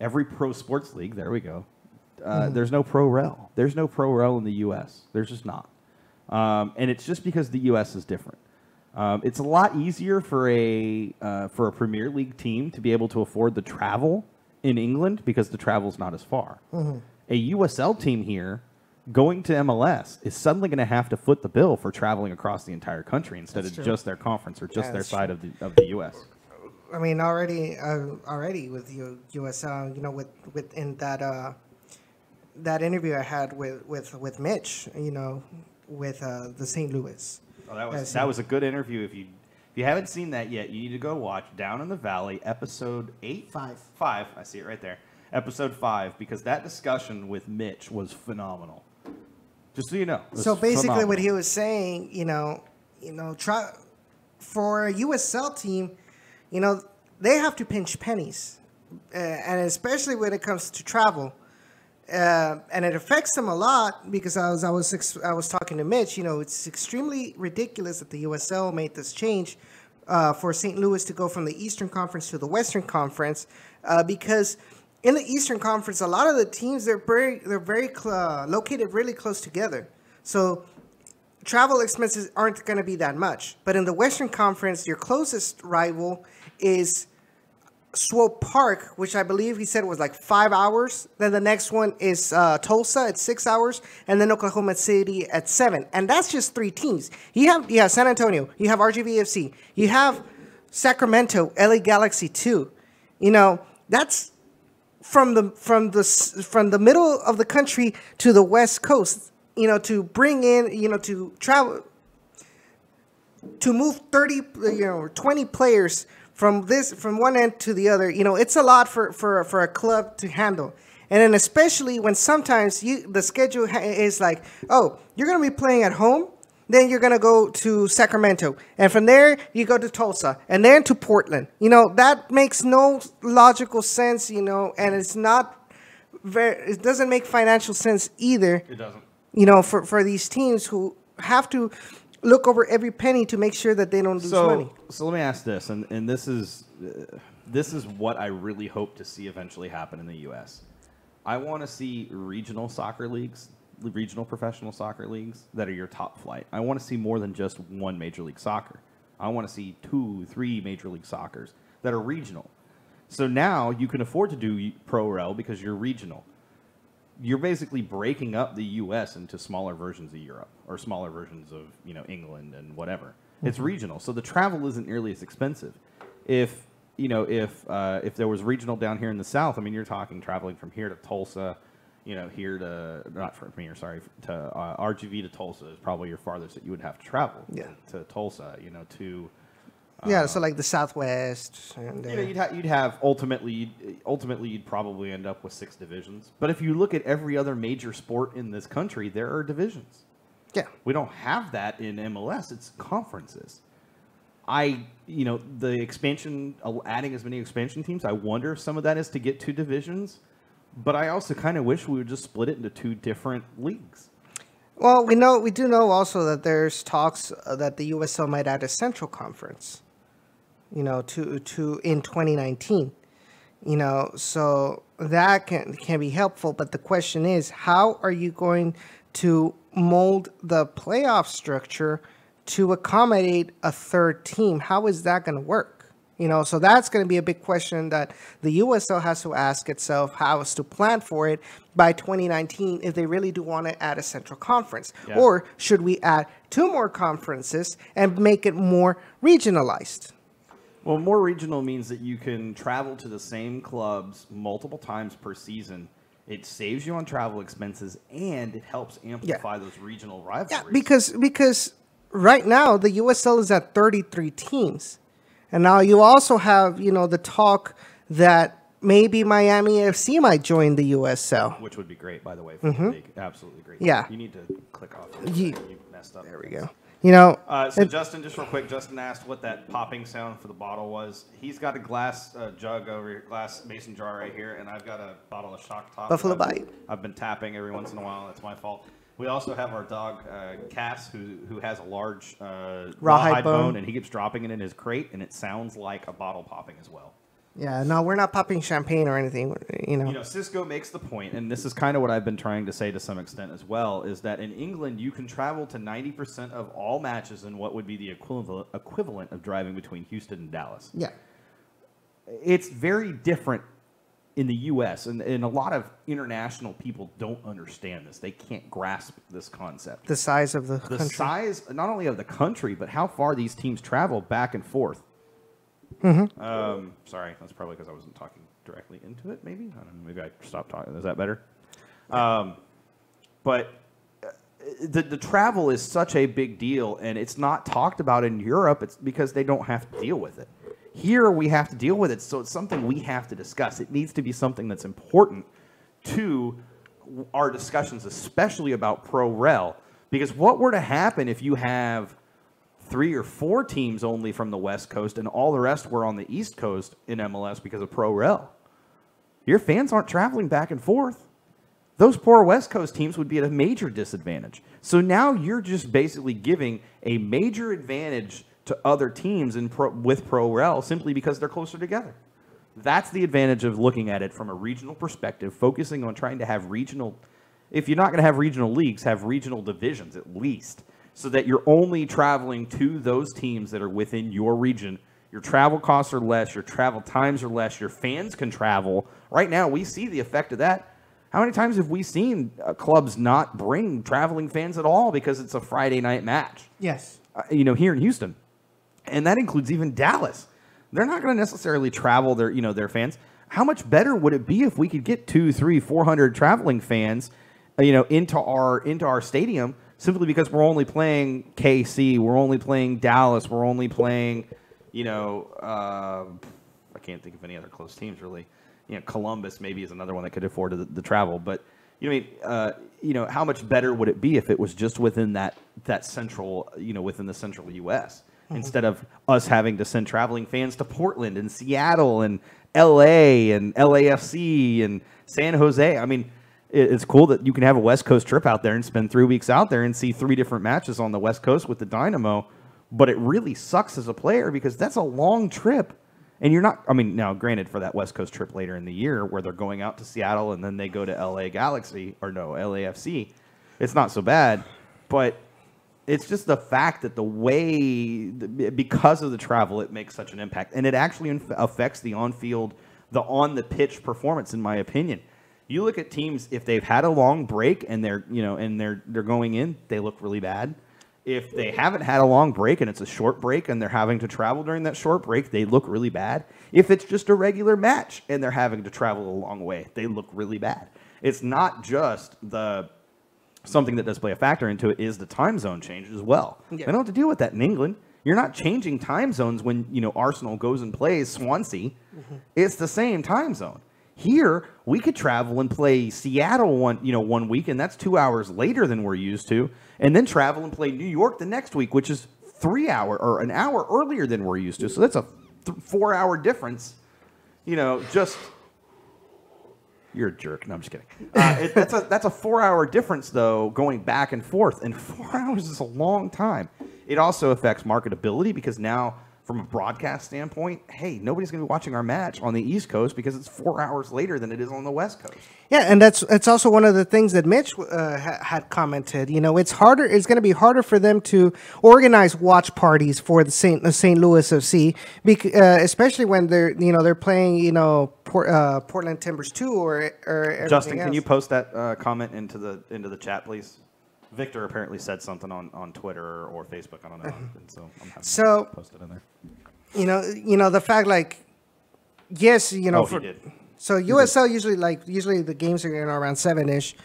every pro sports league, there we go. There's no Pro Rel. There's no Pro Rel in the U.S. There's just not. And it's just because the U.S. is different. It's a lot easier for a Premier League team to be able to afford the travel in England because the travel's not as far. A USL team here going to MLS is suddenly going to have to foot the bill for traveling across the entire country instead of just their conference or just their side of the US. I mean, already with USL, within that interview I had with Mitch, with the St. Louis. Oh, that was a good interview. If you haven't seen that yet, you need to go watch Down in the Valley, episode 5. I see it right there. Episode 5, because that discussion with Mitch was phenomenal. Just so you know. So basically, phenomenal. What he was saying, try for a USL team, they have to pinch pennies, and especially when it comes to travel. And it affects them a lot because I was talking to Mitch. It's extremely ridiculous that the USL made this change for St. Louis to go from the Eastern Conference to the Western Conference, because in the Eastern Conference, a lot of the teams they're very located really close together, so travel expenses aren't going to be that much. But in the Western Conference, your closest rival is Swope Park, which I believe he said was like 5 hours. Then the next one is Tulsa at 6 hours, and then Oklahoma City at 7. And that's just 3 teams. You have San Antonio, you have RGVFC, you have Sacramento, LA Galaxy 2. That's from the middle of the country to the West Coast. To bring in, to travel, to move 30, 20 players from one end to the other, it's a lot for a club to handle. And then especially when sometimes the schedule is like, oh, you're going to be playing at home, then you're going to go to Sacramento. And from there, you go to Tulsa, and then to Portland. That makes no logical sense, and it's not it doesn't make financial sense either. It doesn't. For these teams who have to look over every penny to make sure that they don't lose money. So let me ask this, and this is what I really hope to see eventually happen in the U.S. I want to see regional soccer leagues, regional professional soccer leagues that are your top flight. I want to see more than just one Major League Soccer. I want to see 2, 3 Major League Soccers that are regional. So now you can afford to do Pro Rel because you're regional. You're basically breaking up the U.S. into smaller versions of Europe or smaller versions of England and whatever. Mm-hmm. It's regional, so the travel isn't nearly as expensive. If there was regional down here in the South, I mean, you're talking traveling from here to Tulsa, here to not from here, sorry, to RGV to Tulsa is probably your farthest that you would have to travel. Yeah. To Tulsa, to. So like the Southwest. And, you'd have ultimately you'd probably end up with 6 divisions. But if you look at every other major sport in this country, there are divisions. Yeah. We don't have that in MLS. It's conferences. The expansion, adding as many expansion teams, I wonder if some of that is to get 2 divisions. But I also kind of wish we would just split it into 2 different leagues. Well, we do know also that there's talks that the USL might add a Central Conference, to in 2019. So that can be helpful. But the question is, how are you going to mold the playoff structure to accommodate a 3rd team? How is that going to work? So that's going to be a big question that the USL has to ask itself, how is to plan for it by 2019 if they really do want to add a Central Conference. Yeah. Or should we add 2 more conferences and make it more regionalized? Well, more regional means that you can travel to the same clubs multiple times per season. It saves you on travel expenses, and it helps amplify those regional rivalries. Yeah, because right now the USL is at 33 teams. And now you also have, the talk that maybe Miami FC might join the USL. Which would be great, by the way, for the league. Absolutely great. Yeah. You need to click off. You messed up. There we go. So Justin, just real quick, Justin asked what that popping sound for the bottle was. He's got a glass jug over here, glass mason jar right here, and I've got a bottle of Shock Top. Buffalo Bite. I've been tapping every once in a while. That's my fault. We also have our dog, Cass, who has a large rawhide bone, and he keeps dropping it in his crate, and it sounds like a bottle popping as well. Yeah, no, we're not popping champagne or anything, Cisco makes the point, and this is kind of what I've been trying to say to some extent as well, is that in England, you can travel to 90% of all matches in what would be the equivalent of driving between Houston and Dallas. Yeah. It's very different in the U.S., and a lot of international people don't understand this. They can't grasp this concept. The size of the country. The size, not only of the country, but how far these teams travel back and forth. Mm-hmm. Sorry, that's probably because I wasn't talking directly into it, maybe? I don't know, maybe I stopped talking. Is that better? But the travel is such a big deal, and it's not talked about in Europe. It's because they don't have to deal with it. Here we have to deal with it, so it's something we have to discuss. It needs to be something that's important to our discussions, especially about Pro Rel. Because what were to happen if you have 3 or 4 teams only from the West Coast and all the rest were on the East Coast in MLS because of Pro Rel? Your fans aren't traveling back and forth. Those poor West Coast teams would be at a major disadvantage. So now you're just basically giving a major advantage to other teams with Pro Rel simply because they're closer together. That's the advantage of looking at it from a regional perspective, focusing on trying to have regional, if you're not going to have regional leagues, have regional divisions at least, so that you're only traveling to those teams that are within your region. Your travel costs are less, your travel times are less, your fans can travel. Right now, we see the effect of that. How many times have we seen clubs not bring traveling fans at all because it's a Friday night match? Yes. Here in Houston. And that includes even Dallas. They're not going to necessarily travel their fans. How much better would it be if we could get 200, 300, 400 traveling fans, into our stadium simply because we're only playing KC, we're only playing Dallas, we're only playing, I can't think of any other close teams really. Columbus maybe is another one that could afford the travel, but how much better would it be if it was just within that central, within the central U.S. instead of us having to send traveling fans to Portland and Seattle and L.A. and LAFC and San Jose. I mean, it's cool that you can have a West Coast trip out there and spend 3 weeks out there and see 3 different matches on the West Coast with the Dynamo, but it really sucks as a player because that's a long trip. And you're not, now granted for that West Coast trip later in the year where they're going out to Seattle and then they go to LAFC, it's not so bad, but it's just the fact that because of the travel, it makes such an impact. And it actually affects the on-field, the on-the-pitch performance, in my opinion. You look at teams, if they've had a long break and they're going in, they look really bad. If they haven't had a long break and it's a short break and they're having to travel during that short break, they look really bad. If it's just a regular match and they're having to travel a long way, they look really bad. it's not just something that does play a factor into it is the time zone change as well. Yeah. They don't have to deal with that in England. You're not changing time zones when, Arsenal goes and plays Swansea. Mm-hmm. It's the same time zone. Here, we could travel and play Seattle one week, and that's 2 hours later than we're used to, and then travel and play New York the next week, which is 3 hour or an hour earlier than we're used to. So that's a 4 hour difference. Just you're a jerk. No, I'm just kidding. That's a 4 hour difference though, going back and forth, and 4 hours is a long time. It also affects marketability because now, from a broadcast standpoint, hey, nobody's going to be watching our match on the East Coast because it's 4 hours later than it is on the West Coast. Yeah, and it's also one of the things that Mitch had commented. It's harder. It's going to be harder for them to organize watch parties for the St. Louis FC, especially when they're playing Portland Timbers 2 or Justin, else. Can you post that comment into the chat, please? Victor apparently said something on Twitter or Facebook. I don't know, and so I'm having to post it in there. The fact, yes, he did. So USL usually the games are around 7-ish,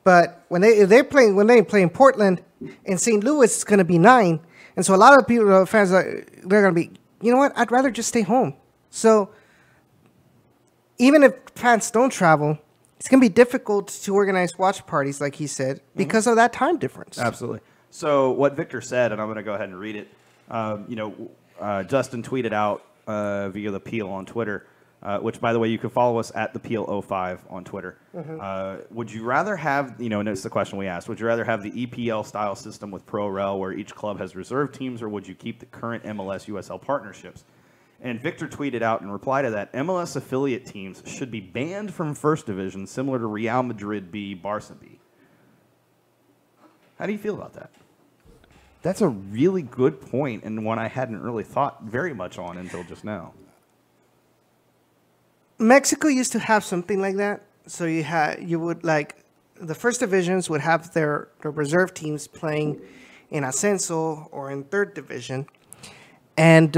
but when they play in Portland and St. Louis, it's going to be 9, and so a lot of people fans they're going to be, I'd rather just stay home. So even if fans don't travel, it's going to be difficult to organize watch parties, like he said, because of that time difference. Absolutely. So what Victor said, and I'm going to go ahead and read it. Justin tweeted out via the Peel on Twitter, which, by the way, you can follow us at the Peel05 on Twitter. Would you rather have, and it's the question we asked, would you rather have the EPL style system with Pro Rel where each club has reserve teams, or would you keep the current MLS USL partnerships? And Victor tweeted out in reply to that, MLS affiliate teams should be banned from First Division, similar to Real Madrid B, Barca B. How do you feel about that? That's a really good point, and one I hadn't really thought very much on until just now. Mexico used to have something like that. So the First Divisions would have their reserve teams playing in Ascenso or in Third Division. And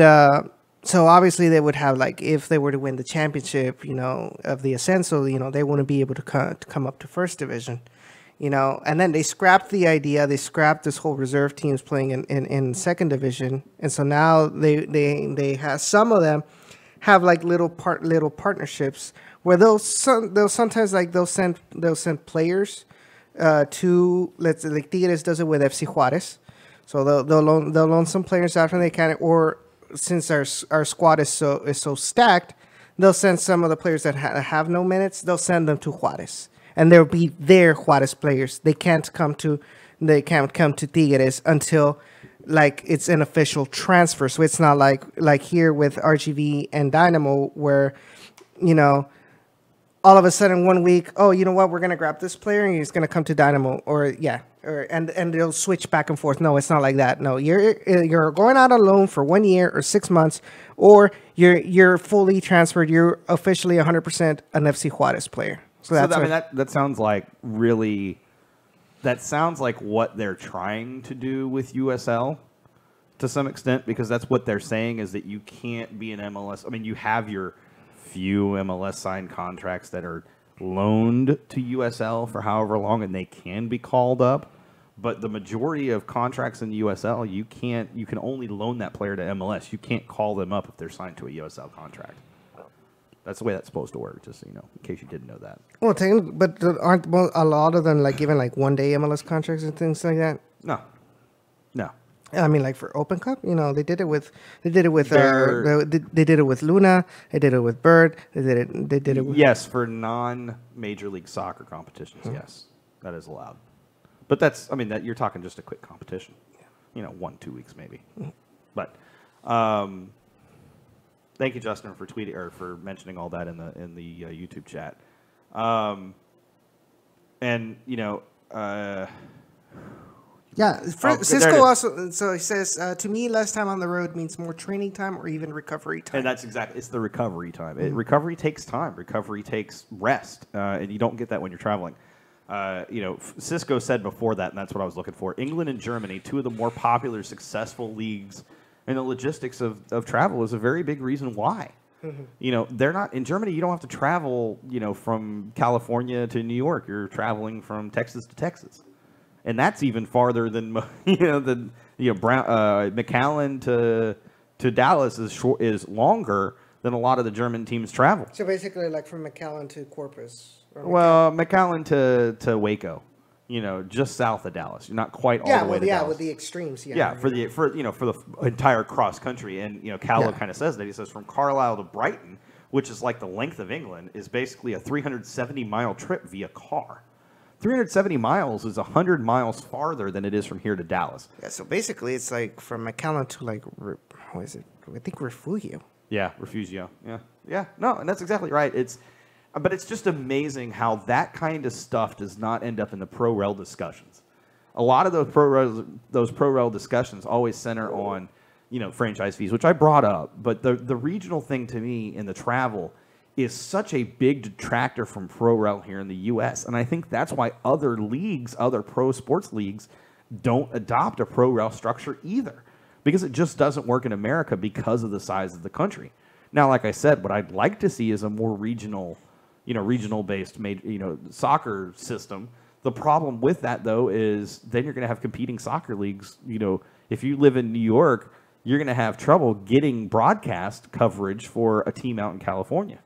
so obviously they would have, if they were to win the championship, of the Ascenso, they wouldn't be able to come up to First Division, and then they scrapped the idea. They scrapped this whole reserve teams playing in Second Division. And so now they have, some of them have little partnerships where they'll sometimes they'll send players to, let's say, Tigres does it with FC Juarez. So they'll loan some players after they can, or since our squad is so stacked, they'll send some of the players that have no minutes. They'll send them to Juarez, and they'll be their Juarez players. They can't come to Tigres until it's an official transfer. So it's not like here with RGV and Dynamo where all of a sudden 1 week, oh, you know what, we're gonna grab this player and he's gonna come to Dynamo, and they'll switch back and forth. No, it's not like that. No, you're going out on loan for 1 year or 6 months, or you're fully transferred. You're officially 100% an FC Juarez player. So that sounds like really. That sounds like what they're trying to do with USL to some extent, because that's what they're saying is that you can't be an MLS. I mean, you have your few MLS signed contracts that are loaned to USL for however long, and they can be called up. But the majority of contracts in the USL, you can only loan that player to MLS. You can't call them up if they're signed to a USL contract. That's the way that's supposed to work, just so you know, in case you didn't know that. Well, but aren't a lot of them given 1 day MLS contracts and things like that? No. I mean, for Open Cup, they did it with they did it with Luna, they did it with Bird, they did it with yes, for non-Major League Soccer competitions, yes, that is allowed. But that you're talking just a quick competition, 1-2 weeks maybe. But thank you, Justin, for tweeting or for mentioning all that in the YouTube chat. Cisco also. So he says, to me, less time on the road means more training time or even recovery time. And that's exactly, it's the recovery time. Recovery takes time. Recovery takes rest, and you don't get that when you're traveling. Cisco said before that, and that's what I was looking for. England and Germany, two of the more popular, successful leagues, and the logistics of travel is a very big reason why. You know, they're not in Germany. You don't have to travel, you know, from California to New York. You're traveling from Texas to Texas, and that's even farther than McAllen to Dallas is longer than a lot of the German teams travel. So basically, like from McAllen to Corpus. Well, McAllen to Waco. You know, just south of Dallas. You're not quite all the way to Dallas. With the extremes. Yeah, for the entire cross country, and you know, Callow kind of says that. He says from Carlisle to Brighton, which is like the length of England, is basically a 370-mile trip via car. 370 miles is 100 miles farther than it is from here to Dallas. Yeah, so basically, it's like from McAllen to like what is it? I think Refugio. Yeah, Refugio. Yeah. No, and that's exactly right. But it's just amazing how that kind of stuff does not end up in the pro-rel discussions. A lot of those pro-rel discussions always center on, you know, franchise fees, which I brought up. But the regional thing to me in the travel is such a big detractor from pro-rel here in the U.S. And I think that's why other leagues, other pro sports leagues, don't adopt a pro-rel structure either. Because it just doesn't work in America because of the size of the country. Now, like I said, what I'd like to see is a more regional-based, soccer system. The problem with that, though, is then you're going to have competing soccer leagues. You know, if you live in New York, you're going to have trouble getting broadcast coverage for a team out in California.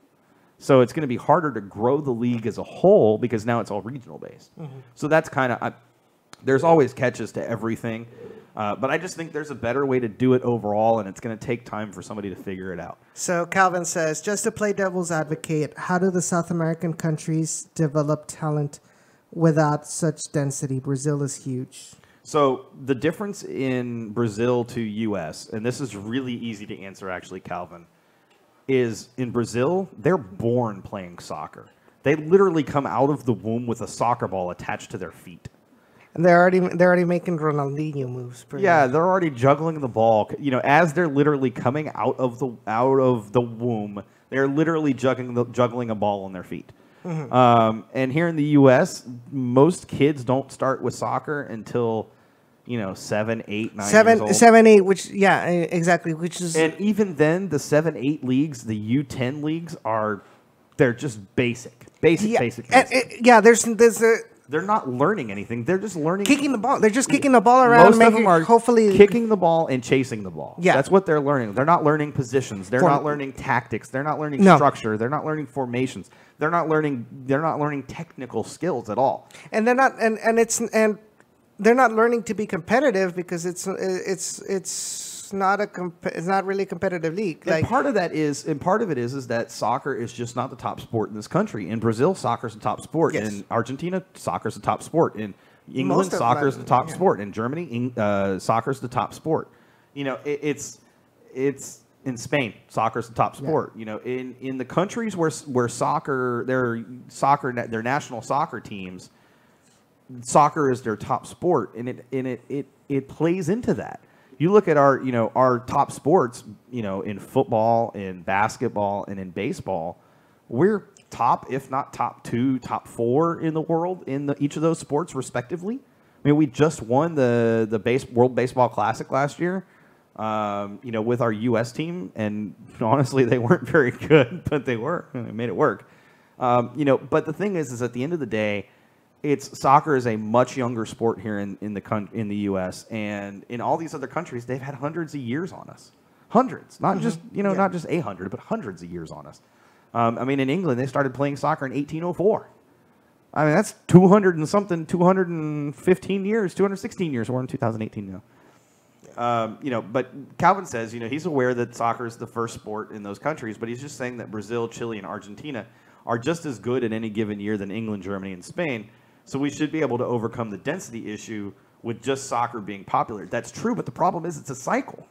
So it's going to be harder to grow the league as a whole because now it's all regional-based. So that's kind of there's always catches to everything. But I just think there's a better way to do it overall, and it's going to take time for somebody to figure it out. So Calvin says, just to play devil's advocate, how do the South American countries develop talent without such density? Brazil is huge. So the difference in Brazil to U.S., and this is really easy to answer actually, Calvin, is in Brazil, they're born playing soccer. They literally come out of the womb with a soccer ball attached to their feet. And they're already making Ronaldinho moves. Yeah, they're already juggling the ball. You know, as they're literally coming out of the womb, they're literally juggling a ball on their feet. And here in the U.S., most kids don't start with soccer until 7, 8, 9 years old. 7, 8, which exactly, which is. And even then, the 7, 8 leagues, the U10 leagues they're just basic. They're not learning anything. They're just learning kicking the ball. They're just kicking the ball around. Most of them are hopefully kicking the ball and chasing the ball. Yeah, that's what they're learning. They're not learning positions. They're not learning tactics. They're not learning structure. They're not learning formations. They're not learning technical skills at all. And they're not and they're not learning to be competitive because it's not really a competitive league. And part of it is that soccer is just not the top sport in this country. In Brazil, soccer's the top sport. Yes. In Argentina, soccer's the top sport. In England, soccer's the top sport. In Germany, soccer's the top sport. You know, it's in Spain, soccer's the top sport. Yeah. You know, in the countries where soccer, their national soccer teams, soccer is their top sport, and it plays into that. You look at our top sports, in football, in basketball, and in baseball, we're top, if not top 2, top 4 in the world in each of those sports respectively. I mean, we just won the World Baseball Classic last year, with our U.S. team, and honestly, they weren't very good, but they made it work. But the thing is at the end of the day, soccer is a much younger sport here in the U.S. and in all these other countries, they've had hundreds of years on us. Hundreds, not just not just 800, but hundreds of years on us. In England, they started playing soccer in 1804. I mean, that's 215 years, 216 years. We're in 2018 now. But Calvin says, he's aware that soccer is the first sport in those countries, but he's just saying that Brazil, Chile, and Argentina are just as good in any given year than England, Germany, and Spain. So we should be able to overcome the density issue with just soccer being popular. That's true, but the problem is it's a cycle.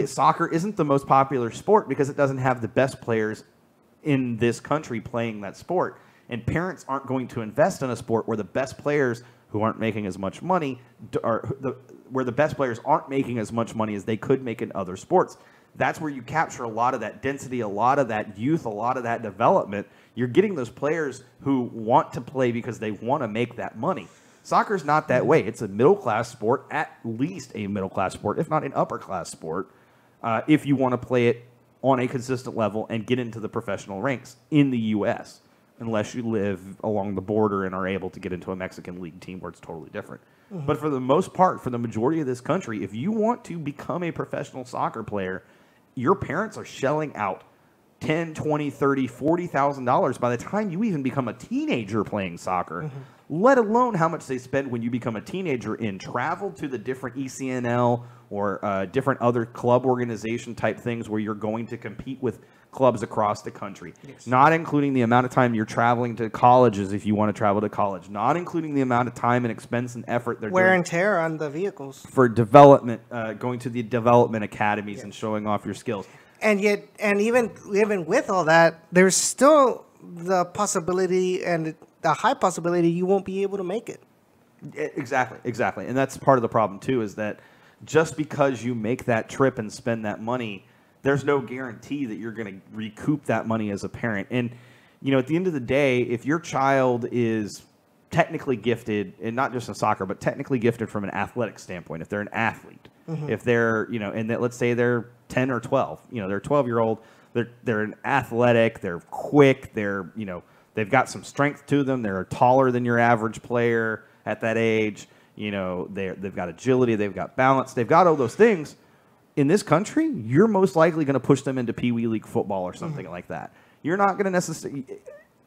Soccer isn't the most popular sport because it doesn't have the best players in this country playing that sport. And parents aren't going to invest in a sport where the best players who aren't making as much money, where the best players aren't making as much money as they could make in other sports. That's where you capture a lot of that density, a lot of that youth, a lot of that development. You're getting those players who want to play because they want to make that money. Soccer's not that way. It's a middle-class sport, at least a middle-class sport, if not an upper-class sport, if you want to play it on a consistent level and get into the professional ranks in the U.S. unless you live along the border and are able to get into a Mexican league team where it's totally different. But for the most part, for the majority of this country, if you want to become a professional soccer player, your parents are shelling out $10, $20, $30, $40,000 by the time you even become a teenager playing soccer, let alone how much they spend when you become a teenager in travel to the different ECNL or different other club organization type things where you're going to compete with clubs across the country, not including the amount of time you're traveling to colleges if you want to travel to college, not including the amount of time and expense and effort they're wear doing and tear on the vehicles for development, going to the development academies and showing off your skills. And yet, and even with all that, there's still the possibility and the high possibility you won't be able to make it. Exactly. And that's part of the problem too, is that just because you make that trip and spend that money, there's no guarantee that you're going to recoup that money as a parent. And, at the end of the day, if your child is technically gifted, and not just in soccer, but technically gifted from an athletic standpoint, if they're an athlete, if they're, and that, let's say they're 10 or 12, they're a 12-year-old, they're an athletic, they're quick, they're, they've got some strength to them, they're taller than your average player at that age, they've got agility, they've got balance, they've got all those things. In this country, you're most likely going to push them into Pee Wee League football or something like that. You're not going to necessarily...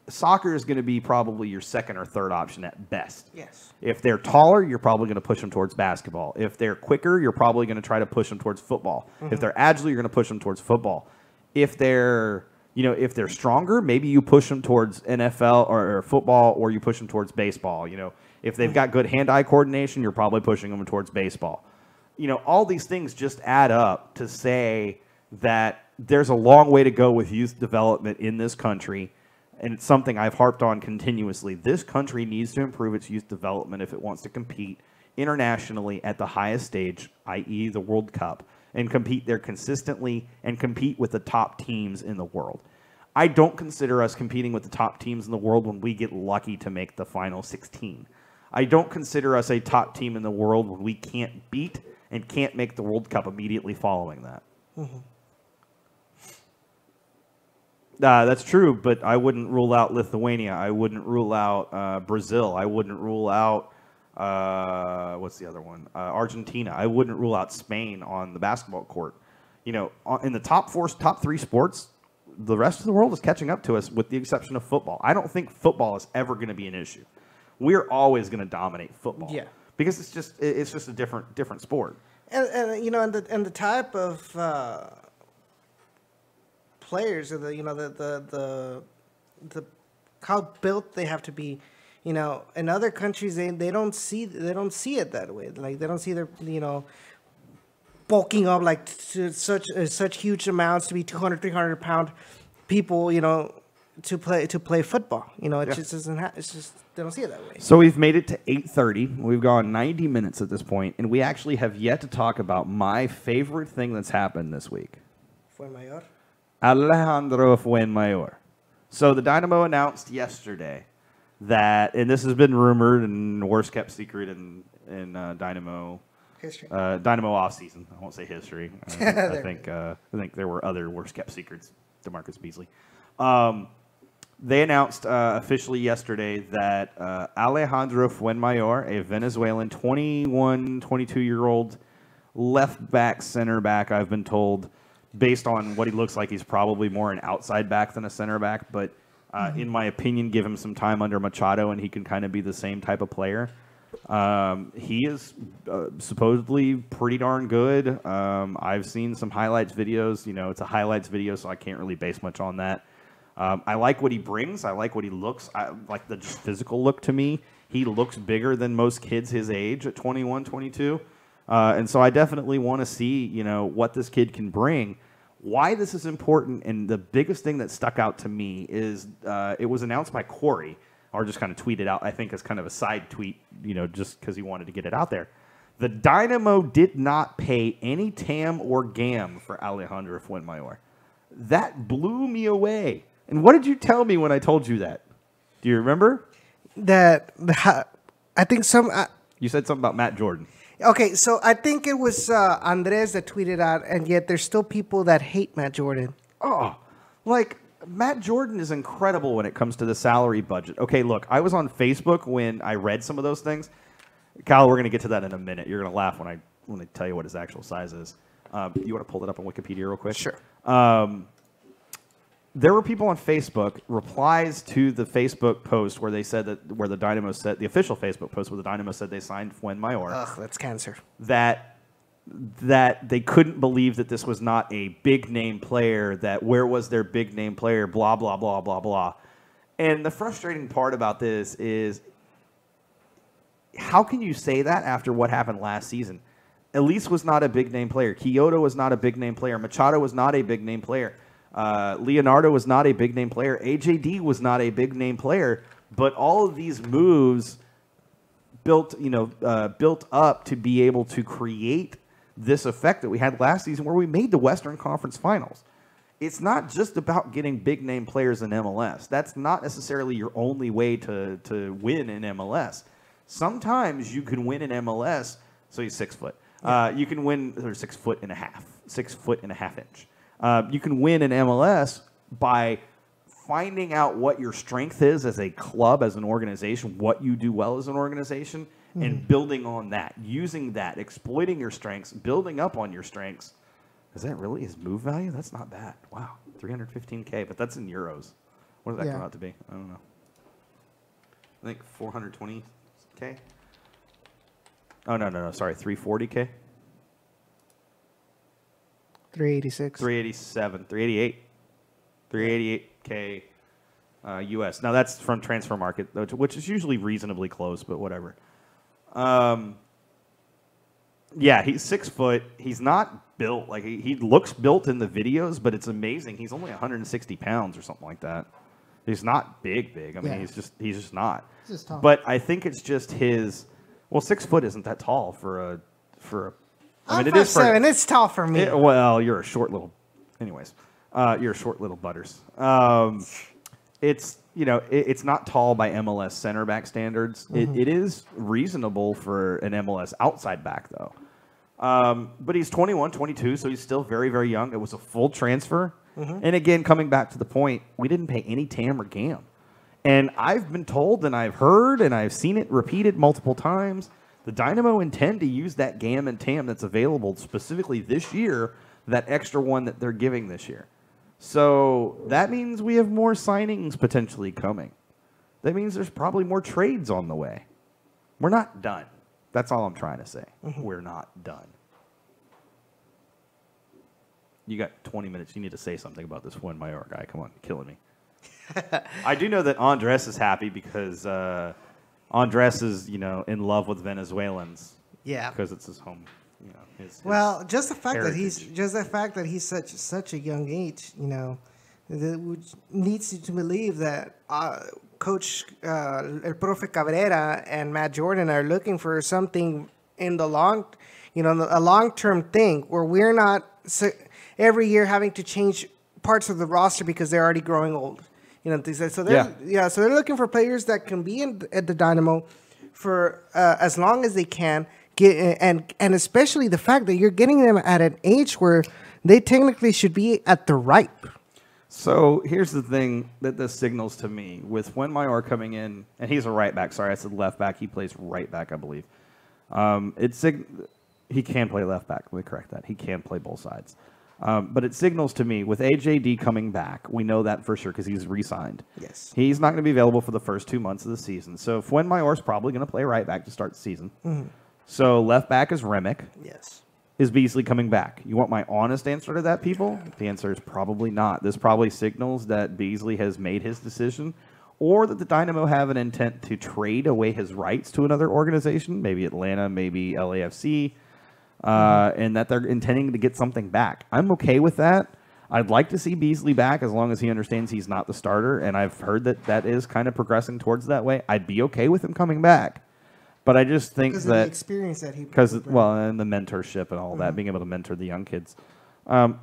Soccer is going to be probably your second or third option at best. Yes. If they're taller, you're probably going to push them towards basketball. If they're quicker, you're probably going to try to push them towards football. If they're agile, you're going to push them towards football. If they're, if they're stronger, maybe you push them towards NFL or football, or you push them towards baseball. If they've got good hand-eye coordination, you're probably pushing them towards baseball. All these things just add up to say that there's a long way to go with youth development in this country, and it's something I've harped on continuously. This country needs to improve its youth development if it wants to compete internationally at the highest stage, i.e. the World Cup, and compete there consistently and compete with the top teams in the world. I don't consider us competing with the top teams in the world when we get lucky to make the final 16. I don't consider us a top team in the world when we can't beat and can't make the World Cup immediately following that. That's true, but I wouldn't rule out Lithuania. I wouldn't rule out Brazil. I wouldn't rule out, what's the other one? Argentina. I wouldn't rule out Spain on the basketball court. In the top three sports, the rest of the world is catching up to us with the exception of football. I don't think football is ever going to be an issue. We're always going to dominate football. Yeah. Because it's just a different sport. And the type of players, or the how built they have to be. In other countries they don't see it that way. Like they don't see their bulking up like to such huge amounts to be 200, 300 pound people. To play football. It just doesn't it's just they don't see it that way. So we've made it to 8:30. We've gone 90 minutes at this point, and we actually have yet to talk about my favorite thing that's happened this week. Fuenmayor? Alejandro Fuenmayor. So the Dynamo announced yesterday that, and this has been rumored and worst kept secret in Dynamo history. Dynamo offseason. I won't say history. I think there were other worst kept secrets. DeMarcus Beasley. They announced officially yesterday that Alejandro Fuenmayor, a Venezuelan 21, 22-year-old left back, center back, I've been told, based on what he looks like, he's probably more an outside back than a center back. But in my opinion, give him some time under Machado, and he can kind of be the same type of player. He is supposedly pretty darn good. I've seen some highlights videos. It's a highlights video, so I can't really base much on that. I like what he brings. I like what he looks. I like the just physical look to me. He looks bigger than most kids his age at 21, 22. And so I definitely want to see, what this kid can bring. Why this is important, and the biggest thing that stuck out to me is it was announced by Corey, or just kind of tweeted out, I think, as kind of a side tweet, just because he wanted to get it out there. The Dynamo did not pay any TAM or GAM for Alejandro Fuenmayor. That blew me away. And what did you tell me when I told you that? Do you remember? I think you said something about Matt Jordan. Okay, so I think it was Andres that tweeted out, and yet there's still people that hate Matt Jordan. oh, like Matt Jordan is incredible when it comes to the salary budget. Okay, look, I was on Facebook when I read some of those things. Kyle, we're going to get to that in a minute. You're going to laugh when I tell you what his actual size is. You want to pull it up on Wikipedia real quick? Sure. There were people on Facebook, replies to the Facebook post where they said where the Dynamo said, the official Facebook post where the Dynamo said they signed Fuen Mayor. Ugh, that's cancer. That they couldn't believe that this was not a big name player, that where was their big name player, blah, blah, blah, blah, blah. And the frustrating part about this is, how can you say that after what happened last season? Elise was not a big name player. Kyoto was not a big name player. Machado was not a big name player. Leonardo was not a big name player. AJD was not a big name player. But all of these moves built up to be able to create this effect that we had last season where we made the Western Conference Finals. It's not just about getting big name players in MLS. That's not necessarily your only way to win in MLS. Sometimes you can win in MLS. So he's 6 foot. You can win, or 6 foot and a half, 6 foot and a half inch. You can win in MLS by finding out what your strength is as a club, as an organization, what you do well as an organization, and building on that, using that, exploiting your strengths, building up on your strengths. Is that really his move value? That's not bad. Wow, 315K, but that's in euros. What does that come out to be? I don't know. I think 420K. Oh, no. Sorry, 340K. 386. 387. 388. 388K US. Now, that's from Transfer Market, which is usually reasonably close, but whatever. Yeah, he's 6 foot. He's not built. Like, he looks built in the videos, but it's amazing. He's only 160 pounds or something like that. He's not big. I mean, he's just not. He's just tall. But I think it's just his. Well, 6 foot isn't that tall for a. I mean, it is for 7. It's tall for me. Well, you're a short little. Anyways, you're a short little butters. It's it's not tall by MLS center back standards. It is reasonable for an MLS outside back though. But he's 21, 22, so he's still very, very young. It was a full transfer. And again, coming back to the point, we didn't pay any TAM or GAM. And I've been told and I've heard and I've seen it repeated multiple times, the Dynamo intend to use that GAM and TAM that's available specifically this year, that extra one that they're giving this year. So that means we have more signings potentially coming. That means there's probably more trades on the way. We're not done. That's all I'm trying to say. We're not done. You got 20 minutes. You need to say something about this Fuen Mayor guy. Come on, you're killing me. I do know that Andres is happy because Andres is, in love with Venezuelans. Yeah. Because it's his home. His just the fact heritage. that he's such a young age, which leads you to believe that Coach El Profe Cabrera and Matt Jordan are looking for something in the long, a long-term thing where we're not every year having to change parts of the roster because they're already growing old. So they're looking for players that can be at the Dynamo for as long as they can. And especially the fact that you're getting them at an age where they technically should be at the ripe. So here's the thing that this signals to me. With Fuen Mayor coming in, and he's a right back. Sorry, I said left back. He plays right back, I believe. He can play left back. Let me correct that. He can play both sides. But it signals to me, with AJD coming back, we know that for sure because he's re-signed. Yes. He's not going to be available for the first 2 months of the season. So Fuen Mayor is probably going to play right back to start the season. So left back is Remick. Yes. Is Beasley coming back? You want my honest answer to that, people? The answer is probably not. This probably signals that Beasley has made his decision, or that the Dynamo have an intent to trade away his rights to another organization, maybe Atlanta, maybe LAFC, and that they're intending to get something back. I'm okay with that. I'd like to see Beasley back as long as he understands he's not the starter, and I've heard that is kind of progressing towards that way. I'd be okay with him coming back. But I just think because that of the experience that he and the mentorship and all that, being able to mentor the young kids, but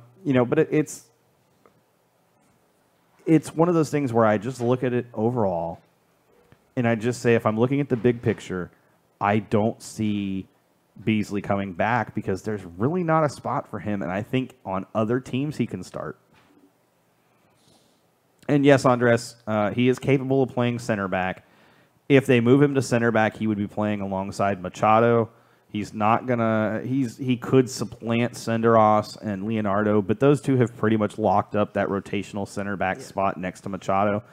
it's one of those things where I just look at it overall, and I just say if I'm looking at the big picture, I don't see Beasley coming back because there's really not a spot for him, and I think on other teams he can start. And yes, Andres, he is capable of playing center back. If they move him to center back, he would be playing alongside Machado. He's not gonna. He could supplant Senderos and Leonardo, but those two have pretty much locked up that rotational center back spot next to Machado.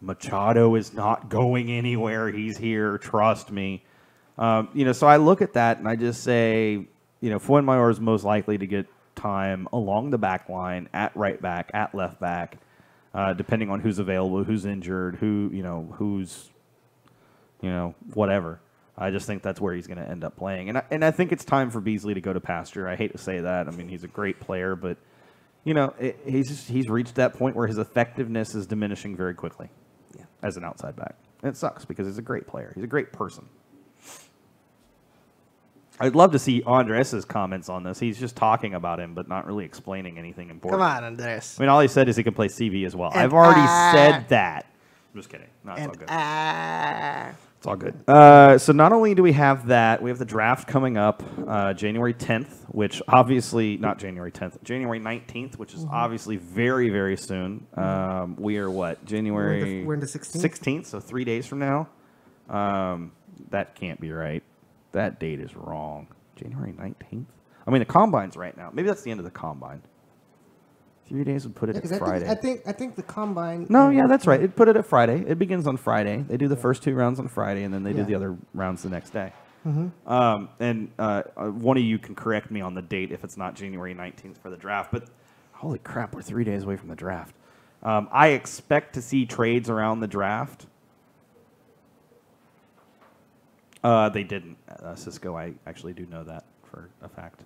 Machado is not going anywhere. He's here. Trust me. So I look at that and I just say, Fuenmayor is most likely to get time along the back line, at right back, at left back, depending on who's available, who's injured, who's whatever. I just think that's where he's going to end up playing. And I think it's time for Beasley to go to pasture. I hate to say that. I mean, he's a great player, but, he's reached that point where his effectiveness is diminishing very quickly as an outside back. And it sucks because he's a great player. He's a great person. I'd love to see Andres' comments on this. He's just talking about him, but not really explaining anything important. Come on, Andres. I mean, all he said is he can play CV as well. I've already said that. I'm just kidding. No, it's all good. It's all good. So not only do we have that, we have the draft coming up January 10th, which obviously, not January 10th, January 19th, which is obviously very, very soon. We are what? January... We're in the 16th. 16th, so 3 days from now. That can't be right. That date is wrong. January 19th? I mean, the combine's right now. Maybe that's the end of the combine. 3 days would put it at Friday. I think the combine... No, yeah, that's right. It put it at Friday. It begins on Friday. They do the first 2 rounds on Friday, and then they do the other rounds the next day. And one of you can correct me on the date if it's not January 19th for the draft. But holy crap, we're 3 days away from the draft. I expect to see trades around the draft. They didn't, Cisco. I actually do know that for a fact.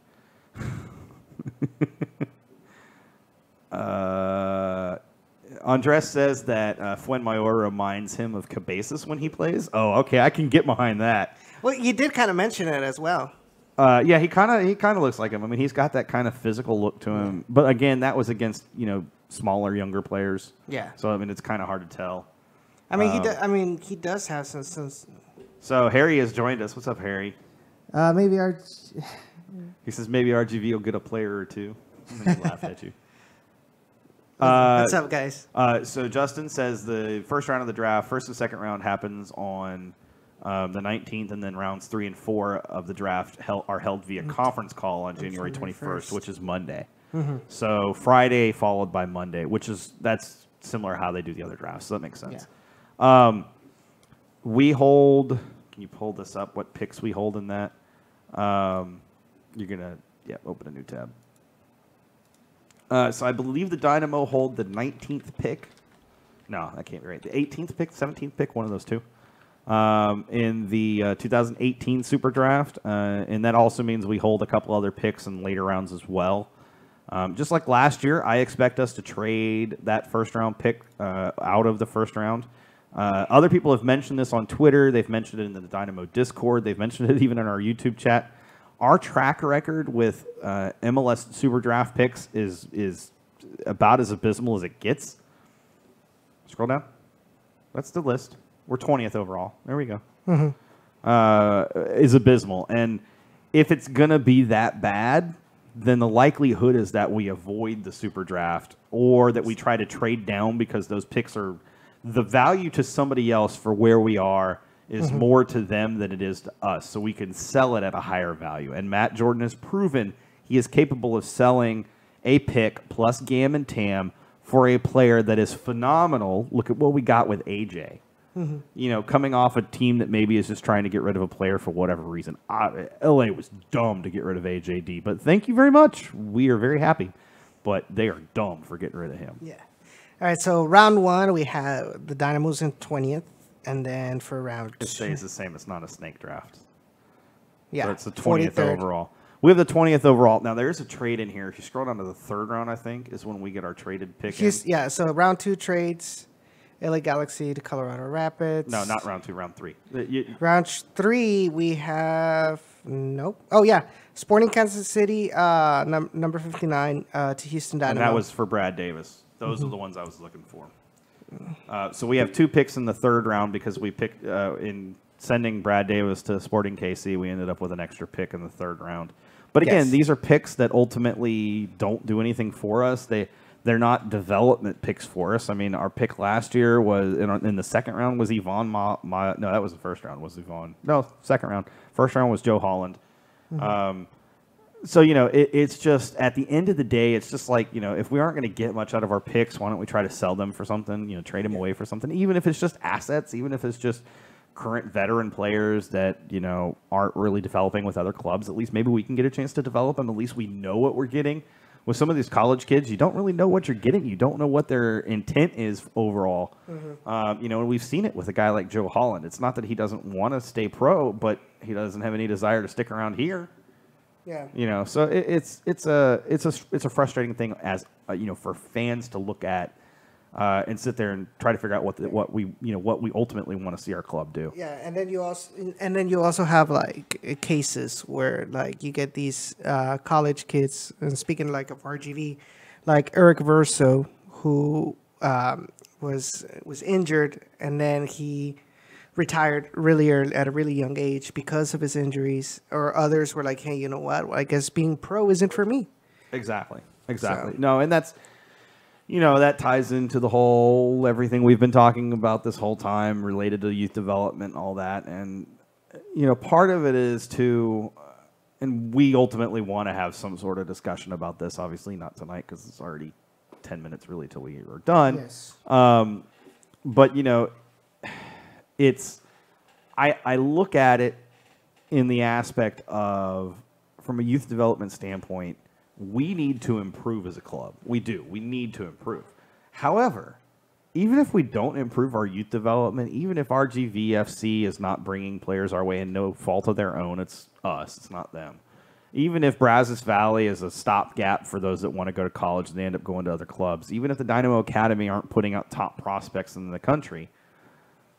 Andres says that Fuenmayor reminds him of Cabezas when he plays. Oh, okay, I can get behind that. Well, you did kind of mention it as well. Yeah, he kind of looks like him. I mean, he's got that kind of physical look to him. But again, that was against smaller, younger players. Yeah. So I mean, it's kind of hard to tell. I mean, he does have some. So Harry has joined us. What's up, Harry? Maybe He says maybe RGV will get a player or two. I'm going to laugh at you. What's up, guys? So Justin says the first round of the draft, first and second round happens on the 19th, and then rounds 3 and 4 of the draft are held via conference call on January 21st, which is Monday. So Friday followed by Monday, that's similar how they do the other drafts. So that makes sense. Yeah. We hold. Can you pull this up? What picks we hold in that? You're gonna open a new tab. So I believe the Dynamo hold the 19th pick. No, that can't be right. The 18th pick, 17th pick, one of those two. In the 2018 Super Draft, and that also means we hold a couple other picks in later rounds as well. Just like last year, I expect us to trade that first round pick out of the first round. Other people have mentioned this on Twitter. They've mentioned it in the Dynamo Discord. They've mentioned it even in our YouTube chat. Our track record with MLS Super Draft picks is about as abysmal as it gets. Scroll down. That's the list. We're 20th overall. There we go. Is abysmal. And if it's going to be that bad, then the likelihood is that we avoid the Super Draft or that we try to trade down because those picks are... The value to somebody else for where we are is more to them than it is to us. So we can sell it at a higher value. And Matt Jordan has proven he is capable of selling a pick plus GAM and TAM for a player that is phenomenal. Look at what we got with AJ. Coming off a team that maybe is just trying to get rid of a player for whatever reason. LA was dumb to get rid of AJD, but thank you very much. We are very happy. But they are dumb for getting rid of him. Yeah. All right, so round 1, we have the Dynamos in 20th, and then for round 2... It stays the same. It's not a snake draft. Yeah. So it's the 20th overall. We have the 20th overall. Now, there's a trade in here. If you scroll down to the third round, I think, is when we get our traded pick in. Yeah, so round 2 trades, LA Galaxy to Colorado Rapids. No, not round 2, round 3. Round 3, we have... Nope. Oh, yeah. Sporting Kansas City, number 59, to Houston Dynamo. And that was for Brad Davis. Those are the ones I was looking for. So we have 2 picks in the third round because we picked in sending Brad Davis to Sporting KC. We ended up with an extra pick in the third round. But again, these are picks that ultimately don't do anything for us. They They're not development picks for us. I mean, our pick last year was in the second round was Yvonne no, that was the first round. Was Yvonne? No, second round. First round was Joe Holland. So, it's just at the end of the day, it's just like, if we aren't going to get much out of our picks, why don't we try to sell them for something, trade them away for something, even if it's just assets, even if it's just current veteran players that, aren't really developing with other clubs. At least maybe we can get a chance to develop them. At least we know what we're getting. With some of these college kids, you don't really know what you're getting. You don't know what their intent is overall. And we've seen it with a guy like Joe Holland. It's not that he doesn't want to stay pro, but he doesn't have any desire to stick around here. Yeah. So it's a frustrating thing as for fans to look at and sit there and try to figure out what we ultimately want to see our club do. Yeah, and then you also have like cases where like you get these college kids, and speaking like of RGV, like Eric Verso, who was injured, and then he retired really early, at a really young age because of his injuries, or others were like, hey, you know what? I guess being pro isn't for me. Exactly. So. No, and that's, that ties into the whole everything we've been talking about this whole time related to youth development and all that. And, part of it is and we ultimately want to have some sort of discussion about this, obviously not tonight because it's already 10 minutes really till we are done. Yes. But, I look at it in the aspect of, from a youth development standpoint, we need to improve as a club. We do. We need to improve. However, even if we don't improve our youth development, even if RGVFC is not bringing players our way and no fault of their own, it's us, it's not them. Even if Brazos Valley is a stopgap for those that want to go to college and they end up going to other clubs, even if the Dynamo Academy aren't putting out top prospects in the country,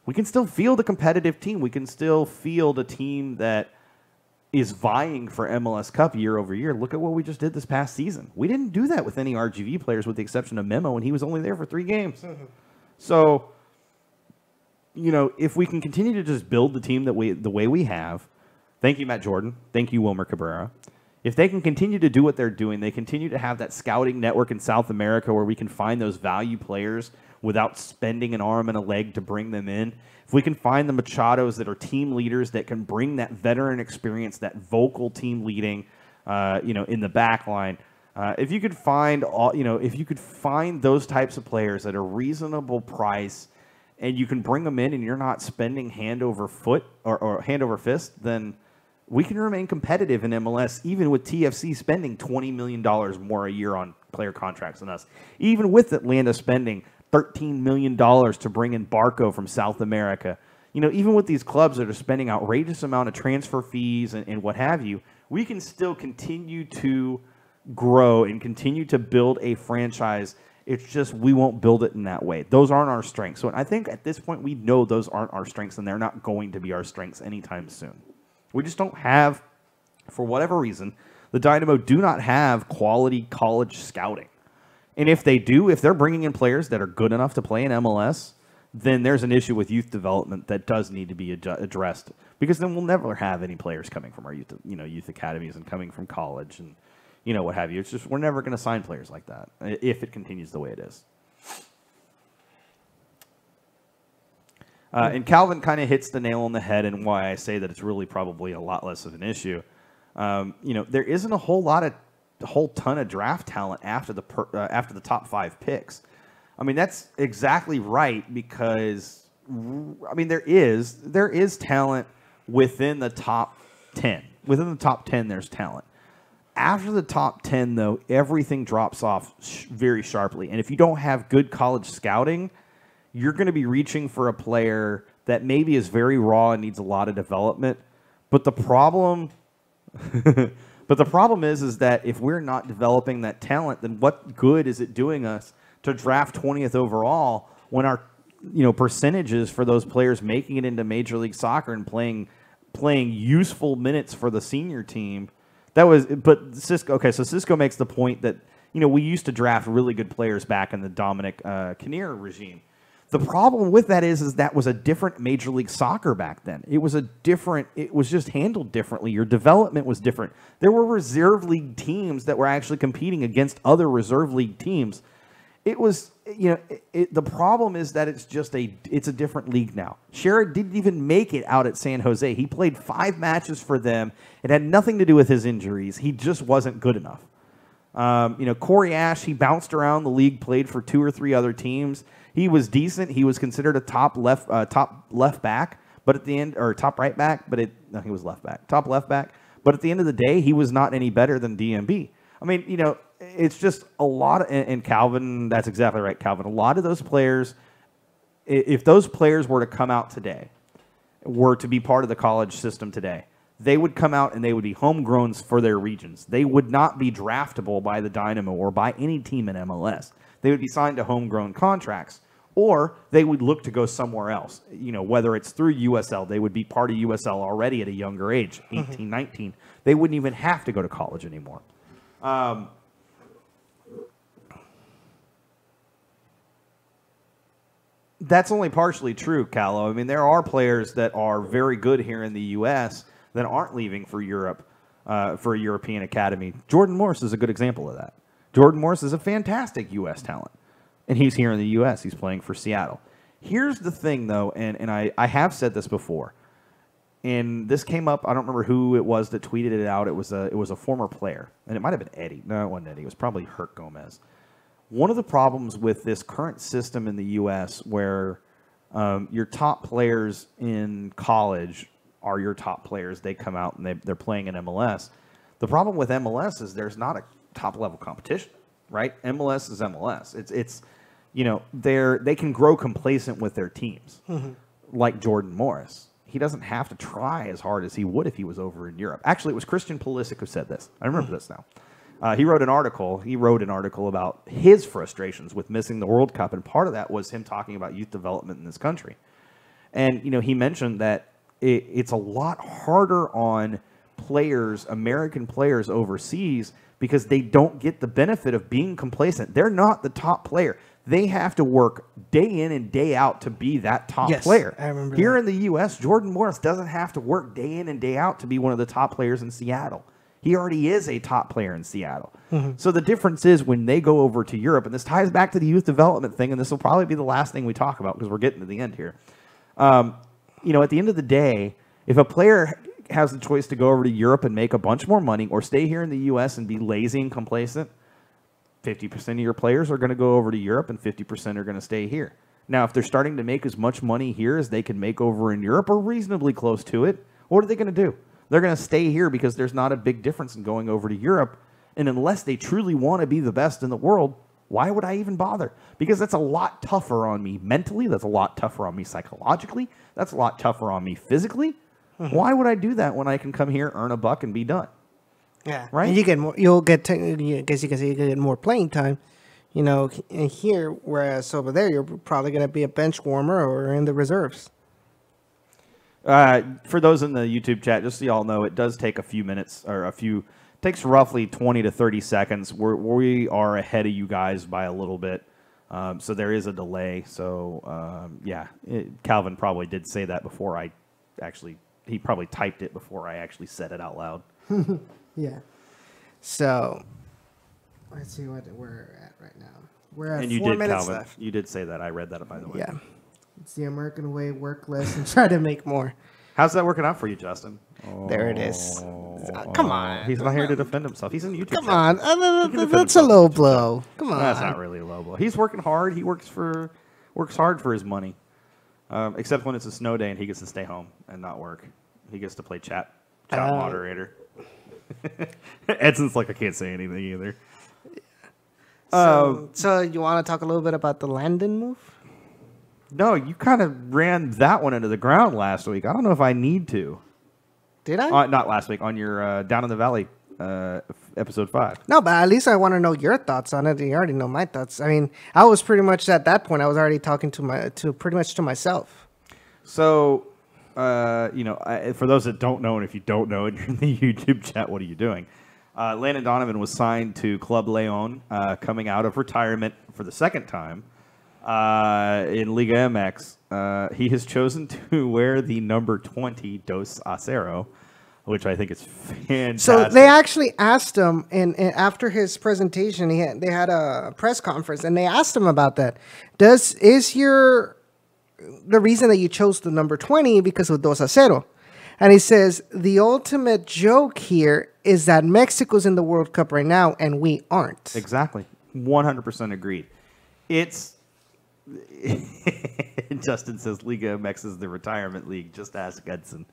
we can still field a competitive team. We can still field a team that is vying for MLS Cup year over year. Look at what we just did this past season. We didn't do that with any RGV players with the exception of Memo, and he was only there for 3 games. So, if we can continue to just build the team the way we have, thank you, Matt Jordan. Thank you, Wilmer Cabrera. If they can continue to do what they're doing, they continue to have that scouting network in South America where we can find those value players without spending an arm and a leg to bring them in. If we can find the Machados that are team leaders that can bring that veteran experience, that vocal team leading, in the back line, if you could find those types of players at a reasonable price, and you can bring them in, and you're not spending hand over foot or hand over fist, then we can remain competitive in MLS, even with TFC spending $20 million more a year on player contracts than us, even with Atlanta spending $13 million to bring in Barco from South America. Even with these clubs that are spending outrageous amount of transfer fees and what have you, we can still continue to grow and continue to build a franchise. It's just we won't build it in that way. Those aren't our strengths. So I think at this point we know those aren't our strengths, and they're not going to be our strengths anytime soon. We just don't have, for whatever reason, the Dynamo do not have quality college scouting. And if they do, if they're bringing in players that are good enough to play in MLS, then there's an issue with youth development that does need to be addressed. Because then we'll never have any players coming from our youth academies and coming from college and what have you. It's just we're never going to sign players like that if it continues the way it is. And Calvin kind of hits the nail on the head, and why I say that it's really probably a lot less of an issue. There isn't a whole ton of draft talent after the top 5 picks. I mean, that's exactly right, because there is talent within the top 10. Within the top 10, there's talent. After the top 10, though, everything drops off very sharply. And if you don't have good college scouting, you're going to be reaching for a player that maybe is very raw and needs a lot of development. But the problem is that if we're not developing that talent, then what good is it doing us to draft 20th overall when our percentages for those players making it into Major League Soccer and playing useful minutes for the senior team? Cisco makes the point that we used to draft really good players back in the Dominic Kinnear regime. The problem with that is that was a different Major League Soccer back then. It was just handled differently. Your development was different. There were reserve league teams that were actually competing against other reserve league teams. it was, the problem is that it's a different league now. Sherrod didn't even make it out at San Jose. He played 5 matches for them. It had nothing to do with his injuries. He just wasn't good enough. Corey Ash, he bounced around the league, played for 2 or 3 other teams. He was decent. He was considered a top left back, but at the end, or top right back, but he was left back, top left back. But at the end of the day, he was not any better than DMB. I mean, it's just a lot of, and Calvin, that's exactly right, Calvin. A lot of those players, if those players were to come out today, were to be part of the college system today, they would come out and they would be homegrowns for their regions. They would not be draftable by the Dynamo or by any team in MLS. They would be signed to homegrown contracts, or they would look to go somewhere else. Whether it's through USL, they would be part of USL already at a younger age, 18, 19. They wouldn't even have to go to college anymore. That's only partially true, Callo. I mean, there are players that are very good here in the U.S. that aren't leaving for Europe, for a European academy. Jordan Morris is a good example of that. Jordan Morris is a fantastic U.S. talent, and he's here in the U.S. He's playing for Seattle. Here's the thing, though, and I have said this before, and this came up. I don't remember who it was that tweeted it out. It was a former player, and it might have been Eddie. No, it wasn't Eddie. It was probably Herc Gomez. One of the problems with this current system in the U.S. where your top players in college are your top players, they come out and they're playing in MLS. The problem with MLS is there's not a top-level competition, right? MLS is MLS. It's they can grow complacent with their teams, like Jordan Morris. He doesn't have to try as hard as he would if he was over in Europe. Actually, it was Christian Pulisic who said this. I remember this now. He wrote an article about his frustrations with missing the World Cup, and part of that was him talking about youth development in this country. And, he mentioned that it's a lot harder on players, American players overseas, because they don't get the benefit of being complacent. They're not the top player. They have to work day in and day out to be that top player. I remember Here that. in the U.S., Jordan Morris doesn't have to work day in and day out to be one of the top players in Seattle. He already is a top player in Seattle. So the difference is when they go over to Europe, and this ties back to the youth development thing, and this will probably be the last thing we talk about because we're getting to the end here. At the end of the day, if a player has the choice to go over to Europe and make a bunch more money or stay here in the U.S. and be lazy and complacent, 50% of your players are going to go over to Europe and 50% are going to stay here. Now, if they're starting to make as much money here as they can make over in Europe or reasonably close to it, what are they going to do? They're going to stay here because there's not a big difference in going over to Europe. And unless they truly want to be the best in the world, why would I even bother? Because that's a lot tougher on me mentally. That's a lot tougher on me psychologically. That's a lot tougher on me physically. Why would I do that when I can come here, earn a buck, and be done? Yeah, right. And you get more. You'll get. I guess you can say you get more playing time. In here, whereas over there, you're probably going to be a bench warmer or in the reserves. For those in the YouTube chat, just so y'all know, it does take a few minutes takes roughly 20 to 30 seconds. We are ahead of you guys by a little bit. So there is a delay. So, Calvin probably did say that before he probably typed it before I actually said it out loud. Yeah. So, Let's see what we're at right now. We're at And you 4 did, minutes Calvin. left. You did say that. I read that, by the way. Yeah. It's the American way, work less and try to make more. How's that working out for you, Justin? There it is. Come on. He's not here to defend himself. He's in YouTube. Come chat. on. He can defend That's a himself low in YouTube blow. chat. Come on. That's not really a low blow. He's working hard. He works hard for his money. Except when it's a snow day and he gets to stay home and not work. He gets to play chat moderator. Edson's like, I can't say anything either. So you want to talk a little bit about the Landon move? No, you kind of ran that one into the ground last week. I don't know if I need to. Did I? Not last week, on your Down in the Valley episode 5. No, but at least I want to know your thoughts on it. You already know my thoughts. I mean, I was pretty much at that point. I was already talking to pretty much to myself. So, for those that don't know, and if you don't know and you're in the YouTube chat, what are you doing? Landon Donovan was signed to Club Leon, coming out of retirement for the second time in Liga MX. He has chosen to wear the number 20 Dos Acero which I think is fantastic. So they actually asked him, and after his presentation, they had a press conference, and they asked him about that. Is the reason that you chose the number 20 because of 2-0? And he says, the ultimate joke here is that Mexico's in the World Cup right now, and we aren't. Exactly. 100% agreed. Justin says Liga MX is the retirement league. Just ask Edson.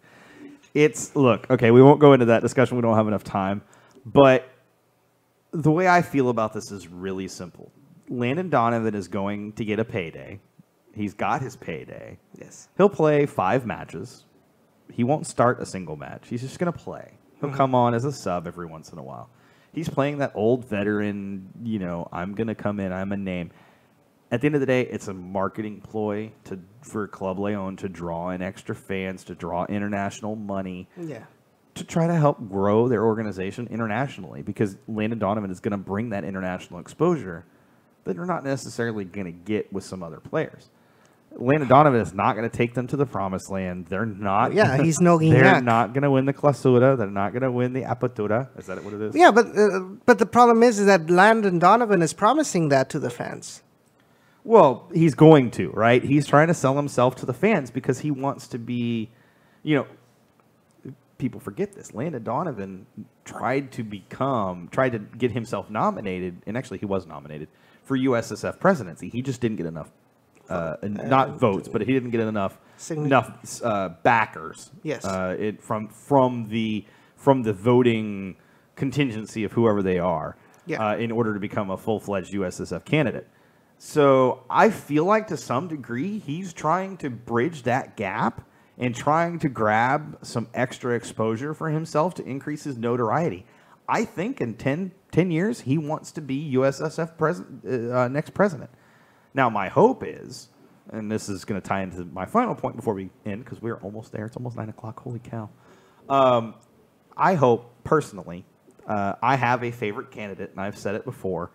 Look, okay, we won't go into that discussion. We don't have enough time. But the way I feel about this is really simple. Landon Donovan is going to get a payday. He's got his payday. Yes. He'll play 5 matches. He won't start a single match. He's just going to play. He'll come on as a sub every once in a while. He's playing that old veteran, I'm going to come in, I'm a name. At the end of the day, it's a marketing ploy for Club Leon to draw in extra fans, to draw international money, to try to help grow their organization internationally, because Landon Donovan is going to bring that international exposure that they're not necessarily going to get with some other players. Landon Donovan is not going to take them to the promised land. They're not. Yeah, he's no Guignac. They're not going to win the Clausura. They're not going to win the Apertura. Is that what it is? Yeah, but the problem is that Landon Donovan is promising that to the fans. Well, he's going to, right? He's trying to sell himself to the fans because he wants to be, people forget this. Landon Donovan tried to get himself nominated, and actually he was nominated for USSF presidency. He just didn't get enough, not votes, but he didn't get enough backers. Yes. From the voting contingency of whoever they are, in order to become a full-fledged USSF candidate. So I feel like to some degree he's trying to bridge that gap and trying to grab some extra exposure for himself to increase his notoriety. I think in 10 years he wants to be USSF next president. Now my hope is, and this is going to tie into my final point before we end because we're almost there. It's almost 9 o'clock. Holy cow. I hope personally, I have a favorite candidate, and I've said it before.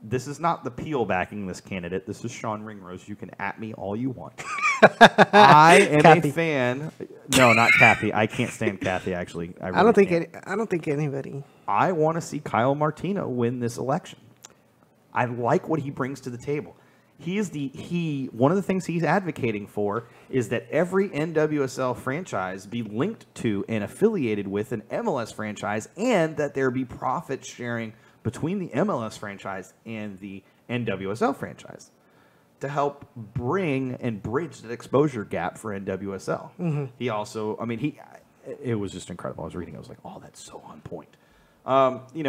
This is not the Peel backing this candidate. This is Sean Ringrose. You can at me all you want. I am Kathy. A fan. No, not Kathy. I can't stand Kathy, actually. I don't think anybody. I want to see Kyle Martino win this election. I like what he brings to the table. One of the things he's advocating for is that every NWSL franchise be linked to and affiliated with an MLS franchise, and that there be profit sharing between the MLS franchise and the NWSL franchise to help bring and bridge that exposure gap for NWSL. Mm-hmm. He also, it was just incredible. I was reading, I was like, oh, that's so on point.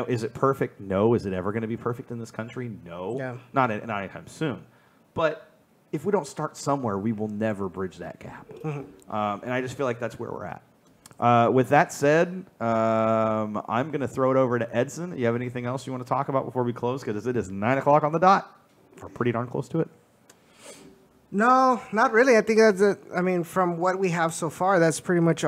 Is it perfect? No. Is it ever going to be perfect in this country? No. Yeah. Not anytime soon. But if we don't start somewhere, we will never bridge that gap. Mm-hmm. And I just feel like that's where we're at. With that said, I'm going to throw it over to Edson. You have anything else you want to talk about before we close? Because it is 9 o'clock on the dot. We're pretty darn close to it. No, not really. I think that's it. From what we have so far, that's pretty much all.